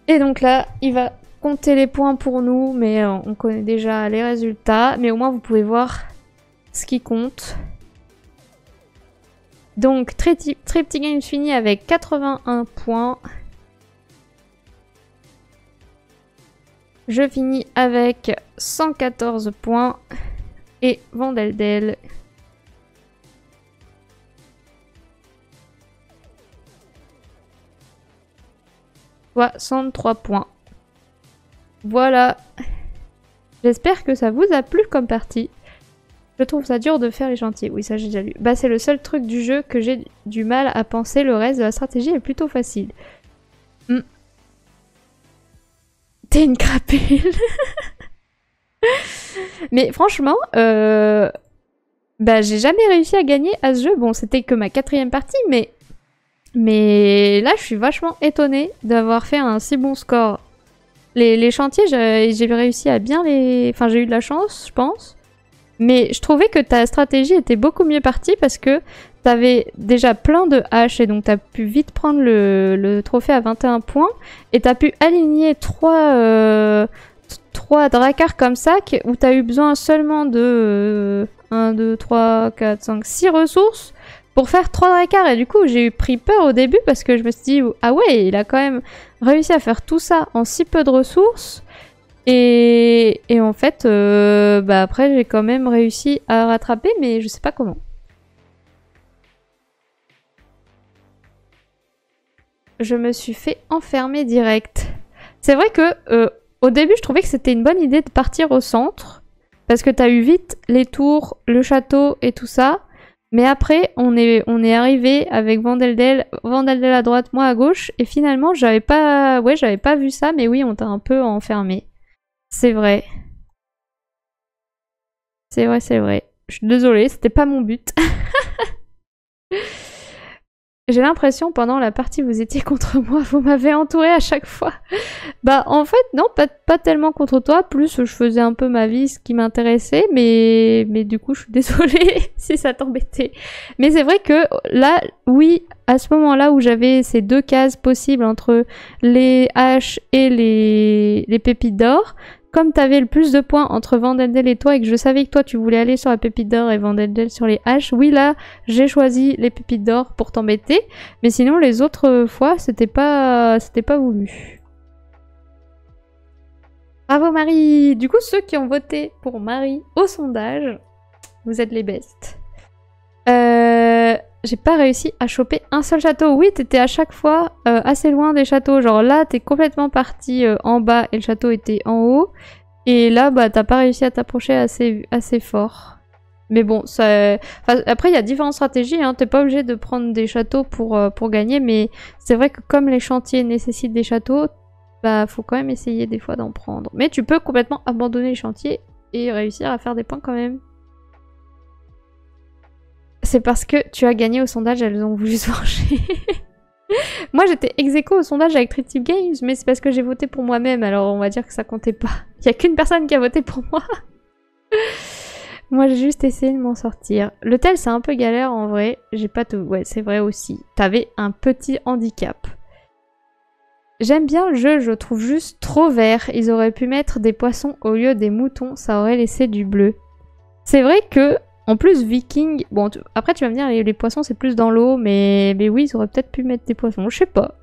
Et donc là, il va compter les points pour nous, mais on connaît déjà les résultats. Mais au moins, vous pouvez voir ce qui compte. Donc, Tripty Games finit avec 81 points. Je finis avec 114 points. Et Vandeldel. Soit 103 points. Voilà. J'espère que ça vous a plu comme partie. Je trouve ça dur de faire les chantiers. Oui, ça j'ai déjà lu. Bah c'est le seul truc du jeu que j'ai du mal à penser. Le reste de la stratégie est plutôt facile. T'es une crapule. Mais franchement, bah j'ai jamais réussi à gagner à ce jeu. Bon, c'était que ma 4e partie, mais là je suis vachement étonnée d'avoir fait un si bon score. Les chantiers, j'ai réussi à bien les... Enfin, j'ai eu de la chance, je pense. Mais je trouvais que ta stratégie était beaucoup mieux partie parce que t'avais déjà plein de haches et donc t'as pu vite prendre le trophée à 21 points. Et t'as pu aligner 3 dracars comme ça où t'as eu besoin seulement de 1, 2, 3, 4, 5, 6 ressources pour faire 3 dracars. Et du coup, j'ai pris peur au début parce que je me suis dit, ah ouais, il a quand même réussi à faire tout ça en si peu de ressources. Et en fait, bah après, j'ai quand même réussi à rattraper, mais je sais pas comment. Je me suis fait enfermer direct. C'est vrai que au début, je trouvais que c'était une bonne idée de partir au centre. Parce que t'as eu vite les tours, le château et tout ça. Mais après, on est arrivé avec Vandeldel à droite, moi à gauche. Et finalement, j'avais pas vu ça. Mais oui, on t'a un peu enfermé. C'est vrai. C'est vrai, c'est vrai. Je suis désolée, c'était pas mon but. J'ai l'impression pendant la partie vous étiez contre moi, vous m'avez entouré à chaque fois. Bah en fait non, pas tellement contre toi, plus je faisais un peu ma vie, ce qui m'intéressait, mais du coup je suis désolée si ça t'embêtait. Mais c'est vrai que là, oui, à ce moment-là où j'avais ces 2 cases possibles entre les haches et les pépites d'or, comme t'avais le plus de points entre Vandeldel et toi et que je savais que toi tu voulais aller sur la pépite d'or et Vandeldel sur les haches, oui là j'ai choisi les pépites d'or pour t'embêter, mais sinon les autres fois c'était pas voulu. Bravo Marie! Du coup ceux qui ont voté pour Marie au sondage, vous êtes les bestes. J'ai pas réussi à choper un seul château. Oui, t'étais à chaque fois assez loin des châteaux. Genre là, t'es complètement parti en bas et le château était en haut. Et là, bah, t'as pas réussi à t'approcher assez fort. Mais bon, ça... Enfin, après, il y a différentes stratégies. Hein. T'es pas obligé de prendre des châteaux pour gagner. Mais c'est vrai que comme les chantiers nécessitent des châteaux, bah, faut quand même essayer des fois d'en prendre. Mais tu peux complètement abandonner les chantiers et réussir à faire des points quand même. C'est parce que tu as gagné au sondage, elles ont voulu se venger. Moi, j'étais ex-aequo au sondage avec Trip Games, mais c'est parce que j'ai voté pour moi-même, alors on va dire que ça comptait pas. Il y a qu'une personne qui a voté pour moi. Moi, j'ai juste essayé de m'en sortir. Le tel, c'est un peu galère en vrai. J'ai pas tout... Ouais, c'est vrai aussi. T'avais un petit handicap. J'aime bien le jeu, je le trouve juste trop vert. Ils auraient pu mettre des poissons au lieu des moutons, ça aurait laissé du bleu. C'est vrai que... En plus, Viking... Bon, après, tu vas me dire, les poissons, c'est plus dans l'eau, mais oui, ils auraient peut-être pu mettre des poissons. Je sais pas.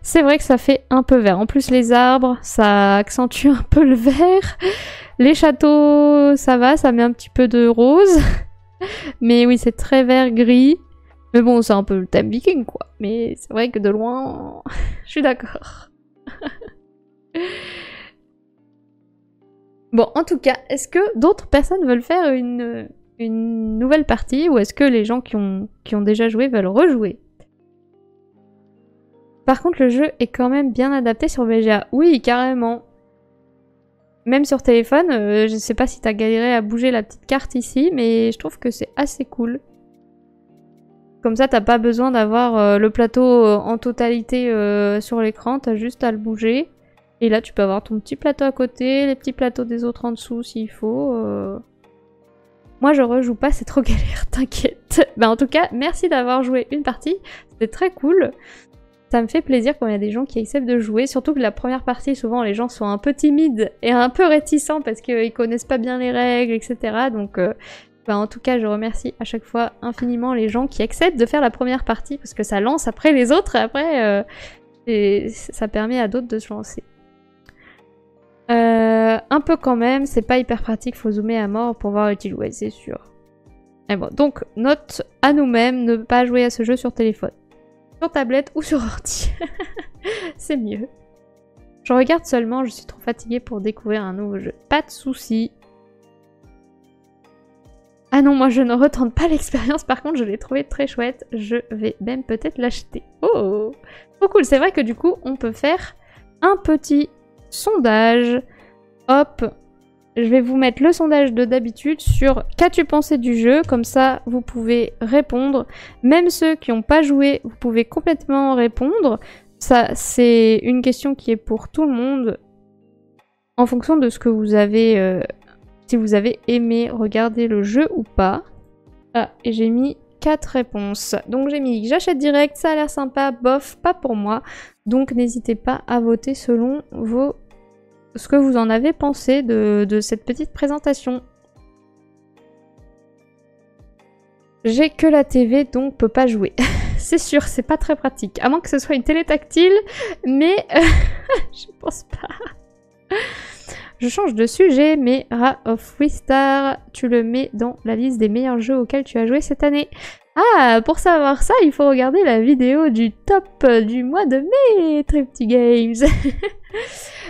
C'est vrai que ça fait un peu vert. En plus, les arbres, ça accentue un peu le vert. Les châteaux, ça va, ça met un petit peu de rose. Mais oui, c'est très vert-gris. Mais bon, c'est un peu le thème Viking, quoi. Mais c'est vrai que de loin, je suis d'accord. Bon, en tout cas, est-ce que d'autres personnes veulent faire une nouvelle partie ou est-ce que les gens qui ont déjà joué veulent rejouer? Par contre, le jeu est quand même bien adapté sur VGA. Oui, carrément. Même sur téléphone, je sais pas si t'as galéré à bouger la petite carte ici, mais je trouve que c'est assez cool. Comme ça, t'as pas besoin d'avoir le plateau en totalité sur l'écran, t'as juste à le bouger. Et là, tu peux avoir ton petit plateau à côté, les petits plateaux des autres en dessous s'il faut. Moi, je rejoue pas, c'est trop galère, t'inquiète. Bah, en tout cas, merci d'avoir joué une partie, c'était très cool. Ça me fait plaisir quand il y a des gens qui acceptent de jouer, surtout que la première partie, souvent, les gens sont un peu timides et un peu réticents parce qu'ils connaissent pas bien les règles, etc. Donc, bah, en tout cas, je remercie à chaque fois infiniment les gens qui acceptent de faire la première partie parce que ça lance après les autres et après, ça permet à d'autres de se lancer. Un peu quand même, c'est pas hyper pratique, faut zoomer à mort pour voir utile, ouais, c'est sûr. Et bon, donc, note à nous-mêmes, ne pas jouer à ce jeu sur téléphone. Sur tablette ou sur ordi. C'est mieux. Je regarde seulement, je suis trop fatiguée pour découvrir un nouveau jeu. Pas de soucis. Ah non, moi je ne retente pas l'expérience, par contre je l'ai trouvé très chouette. Je vais même peut-être l'acheter. Oh, trop cool, c'est vrai que du coup on peut faire un petit sondage. Hop, je vais vous mettre le sondage de d'habitude sur qu'as-tu pensé du jeu, comme ça vous pouvez répondre. Même ceux qui n'ont pas joué, vous pouvez complètement répondre. Ça, c'est une question qui est pour tout le monde, en fonction de ce que vous avez, si vous avez aimé regarder le jeu ou pas. Ah, et j'ai mis 4 réponses. Donc j'ai mis j'achète direct, ça a l'air sympa, bof, pas pour moi. Donc n'hésitez pas à voter selon ce que vous en avez pensé de cette petite présentation. J'ai que la TV, donc peux pas jouer. C'est sûr, c'est pas très pratique. À moins que ce soit une télé tactile, mais je pense pas. Je change de sujet, mais Ra of Wistar, tu le mets dans la liste des meilleurs jeux auxquels tu as joué cette année. Ah, pour savoir ça, il faut regarder la vidéo du top du mois de mai, Tripty Games.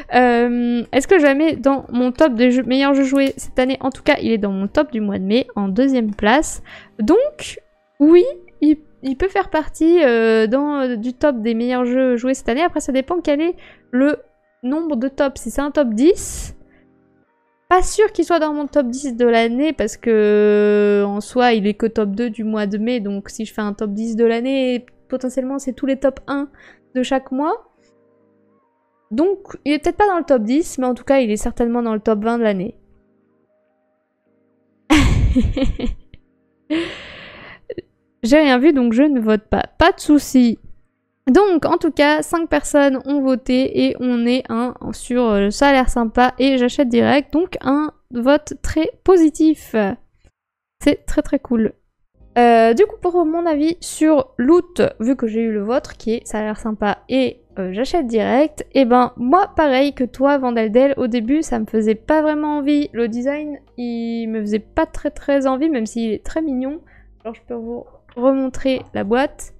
Est-ce que je la mets dans mon top des meilleurs jeux joués cette année? En tout cas, il est dans mon top du mois de mai, en 2e place. Donc, oui, il peut faire partie du top des meilleurs jeux joués cette année. Après, ça dépend quel est le nombre de tops. Si c'est un top 10... Pas sûr qu'il soit dans mon top 10 de l'année parce que en soi il est que top 2 du mois de mai, donc si je fais un top 10 de l'année, potentiellement c'est tous les top 1 de chaque mois. Donc il est peut-être pas dans le top 10, mais en tout cas il est certainement dans le top 20 de l'année. J'ai rien vu donc je ne vote pas. Pas de soucis. Donc, en tout cas, 5 personnes ont voté et on est sur ça a l'air sympa et j'achète direct. Donc, un vote très positif. C'est très très cool. Du coup, pour mon avis sur Loot, vu que j'ai eu le vôtre qui est ça a l'air sympa et j'achète direct, et ben moi pareil que toi Vandeldel, au début ça me faisait pas vraiment envie. Le design il me faisait pas très très envie, même s'il est très mignon. Alors je peux vous remontrer la boîte.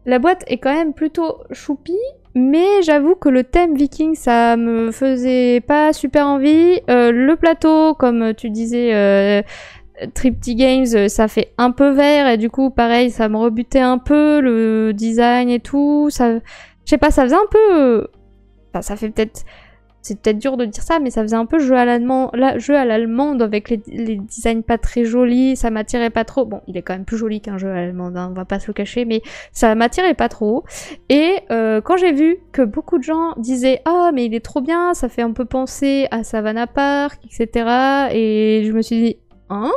La boîte est quand même plutôt choupi, mais j'avoue que le thème viking ça me faisait pas super envie. Le plateau, comme tu disais, Tripty Games, ça fait un peu vert et du coup pareil ça me rebutait un peu le design et tout, ça, je sais pas, ça faisait un peu, enfin, ça fait peut-être, c'est peut-être dur de dire ça, mais ça faisait un peu jeu à l'allemande avec les designs pas très jolis, ça m'attirait pas trop. Bon, il est quand même plus joli qu'un jeu à l'allemande, hein, on va pas se le cacher, mais ça m'attirait pas trop. Et quand j'ai vu que beaucoup de gens disaient « Ah, mais il est trop bien, ça fait un peu penser à Savannah Park, etc. » Et je me suis dit « Hein ?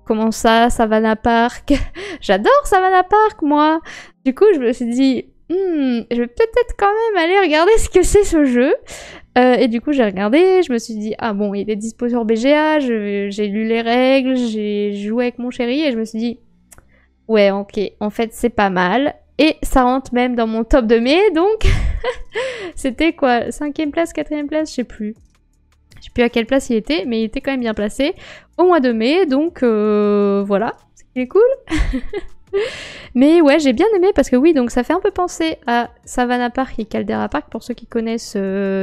Comment ça, Savannah Park ?» J'adore Savannah Park, moi. Du coup, je me suis dit je vais peut-être quand même aller regarder ce que c'est ce jeu. Et du coup, j'ai regardé, je me suis dit, ah bon, il est dispo sur BGA, j'ai lu les règles, j'ai joué avec mon chéri, et je me suis dit, ouais, ok, en fait, c'est pas mal. Et ça rentre même dans mon top de mai, donc c'était quoi, 5e place, 4e place, je sais plus. Je sais plus à quelle place il était, mais il était quand même bien placé au mois de mai, donc voilà, c'est cool. Mais ouais, j'ai bien aimé parce que oui, donc ça fait un peu penser à Savannah Park et Caldera Park pour ceux qui connaissent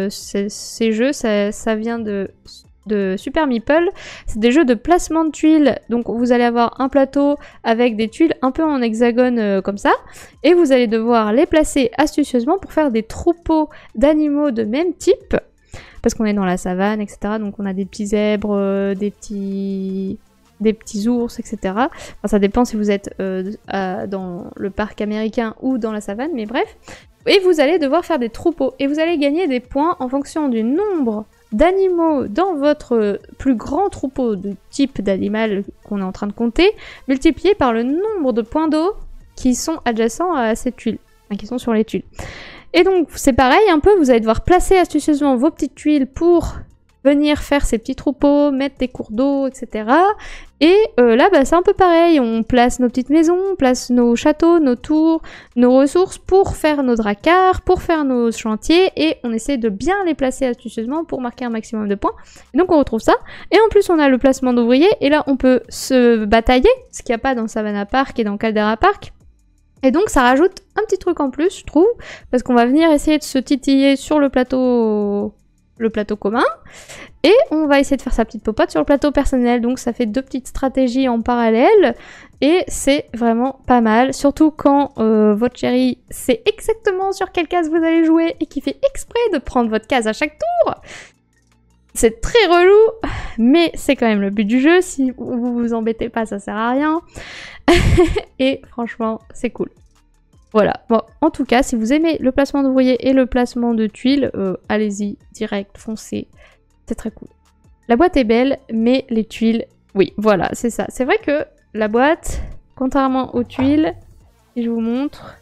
ces jeux. Ça vient de Super Meeple. C'est des jeux de placement de tuiles. Donc vous allez avoir un plateau avec des tuiles un peu en hexagone comme ça. Et vous allez devoir les placer astucieusement pour faire des troupeaux d'animaux de même type. Parce qu'on est dans la savane, etc. Donc on a des petits zèbres, des petits ours, etc. Enfin, ça dépend si vous êtes dans le parc américain ou dans la savane, mais bref. Et vous allez devoir faire des troupeaux. Et vous allez gagner des points en fonction du nombre d'animaux dans votre plus grand troupeau de type d'animal qu'on est en train de compter, multiplié par le nombre de points d'eau qui sont adjacents à ces tuiles, enfin, qui sont sur les tuiles. Et donc, c'est pareil un peu, vous allez devoir placer astucieusement vos petites tuiles pour venir faire ces petits troupeaux, mettre des cours d'eau, etc. Et là, bah, c'est un peu pareil, on place nos petites maisons, on place nos châteaux, nos tours, nos ressources pour faire nos dracars, pour faire nos chantiers, et on essaie de bien les placer astucieusement pour marquer un maximum de points. Et donc on retrouve ça, et en plus on a le placement d'ouvriers, et là on peut se batailler, ce qu'il n'y a pas dans Savannah Park et dans Caldera Park. Et donc ça rajoute un petit truc en plus, je trouve, parce qu'on va venir essayer de se titiller sur le plateau commun, et on va essayer de faire sa petite popote sur le plateau personnel, donc ça fait 2 petites stratégies en parallèle, et c'est vraiment pas mal, surtout quand votre chéri sait exactement sur quelle case vous allez jouer, et qui fait exprès de prendre votre case à chaque tour. C'est très relou, mais c'est quand même le but du jeu, si vous vous embêtez pas, ça sert à rien. Et franchement, c'est cool. Voilà, bon, en tout cas, si vous aimez le placement d'ouvriers et le placement de tuiles, allez-y, direct, foncez, c'est très cool. La boîte est belle, mais les tuiles, oui, voilà, c'est ça. C'est vrai que la boîte, contrairement aux tuiles, si je vous montre,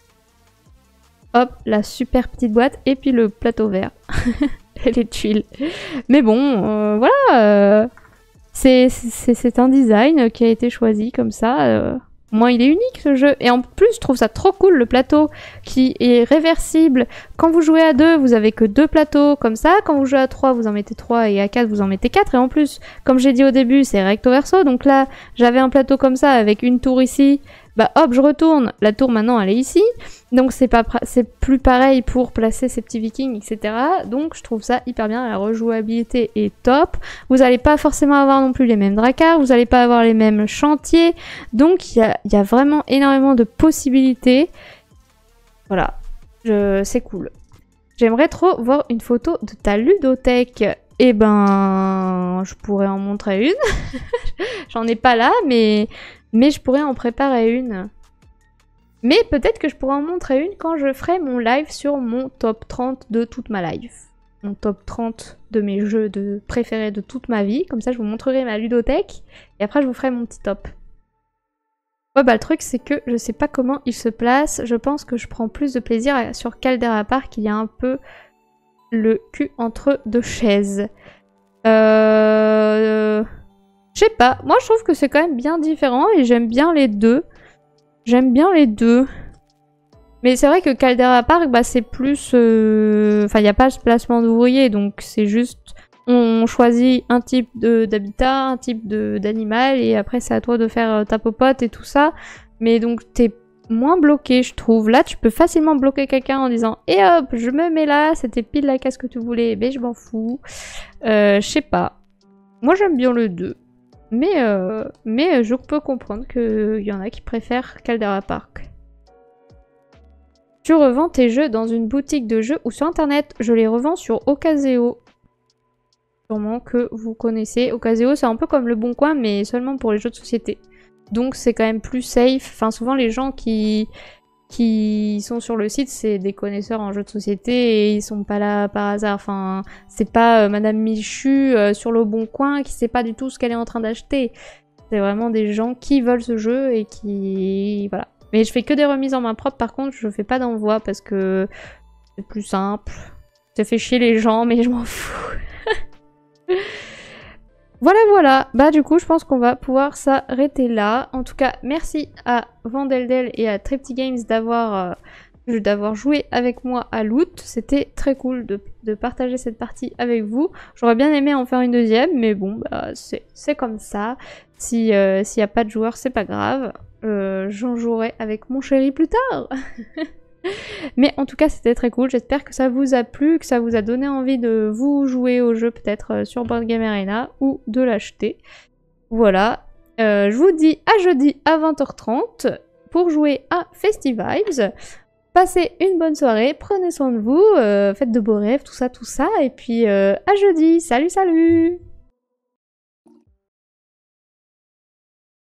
hop, la super petite boîte, et puis le plateau vert, et les tuiles. Mais bon, voilà, c'est un design qui a été choisi comme ça, moi, il est unique ce jeu. Et en plus, je trouve ça trop cool, le plateau qui est réversible. Quand vous jouez à 2, vous avez que 2 plateaux comme ça. Quand vous jouez à 3, vous en mettez 3 et à 4, vous en mettez 4. Et en plus, comme j'ai dit au début, c'est recto verso. Donc là, j'avais un plateau comme ça avec une tour ici. Bah hop, je retourne. La tour maintenant, elle est ici. Donc c'est plus pareil pour placer ces petits vikings, etc. Donc je trouve ça hyper bien. La rejouabilité est top. Vous n'allez pas forcément avoir non plus les mêmes dracars. Vous n'allez pas avoir les mêmes chantiers. Donc il y a vraiment énormément de possibilités. Voilà. C'est cool. J'aimerais trop voir une photo de ta ludothèque. Eh ben, je pourrais en montrer une. J'en ai pas là, mais je pourrais en préparer une. Mais peut-être que je pourrais en montrer une quand je ferai mon live sur mon top 30 de toute ma life. Mon top 30 de mes jeux préférés de toute ma vie. Comme ça, je vous montrerai ma ludothèque. Et après, je vous ferai mon petit top. Ouais, bah le truc c'est que je sais pas comment il se place. Je pense que je prends plus de plaisir sur Caldera Park. Il y a un peu le cul entre deux chaises. Je sais pas. Moi je trouve que c'est quand même bien différent et j'aime bien les deux. J'aime bien les deux. Mais c'est vrai que Caldera Park, bah c'est plus... Enfin, il n'y a pas ce placement d'ouvriers, donc c'est juste... On choisit un type d'habitat, un type d'animal, et après c'est à toi de faire ta popote et tout ça. Mais donc t'es moins bloqué, je trouve. Là, tu peux facilement bloquer quelqu'un en disant « Et hop, je me mets là, c'était pile la case que tu voulais, mais je m'en fous. » Je sais pas. Moi, j'aime bien le 2. Mais je peux comprendre qu'il y en a qui préfèrent Caldera Park. Tu revends tes jeux dans une boutique de jeux ou sur internet? Je les revends sur Ocaseo. Sûrement que vous connaissez. Ocaseo, c'est un peu comme le Bon Coin, mais seulement pour les jeux de société. Donc c'est quand même plus safe. Enfin, souvent les gens qui sont sur le site, c'est des connaisseurs en jeux de société et ils sont pas là par hasard. Enfin, c'est pas Madame Michu sur le Bon Coin qui sait pas du tout ce qu'elle est en train d'acheter. C'est vraiment des gens qui veulent ce jeu et qui... Voilà. Mais je fais que des remises en main propre, par contre, je fais pas d'envoi parce que c'est plus simple. Ça fait chier les gens, mais je m'en fous. Voilà. Bah du coup, je pense qu'on va pouvoir s'arrêter là. En tout cas, merci à Vandeldel et à Tripty Games d'avoir joué avec moi à Loot. C'était très cool de partager cette partie avec vous. J'aurais bien aimé en faire une deuxième, mais bon, bah, c'est comme ça. S'il y a pas de joueurs, c'est pas grave. J'en jouerai avec mon chéri plus tard. Mais en tout cas, c'était très cool. J'espère que ça vous a plu, que ça vous a donné envie de vous jouer au jeu peut-être sur Board Game Arena ou de l'acheter. Voilà. Je vous dis à jeudi à 20h30 pour jouer à Festivibes. Passez une bonne soirée, prenez soin de vous, faites de beaux rêves, tout ça. Et puis à jeudi. Salut!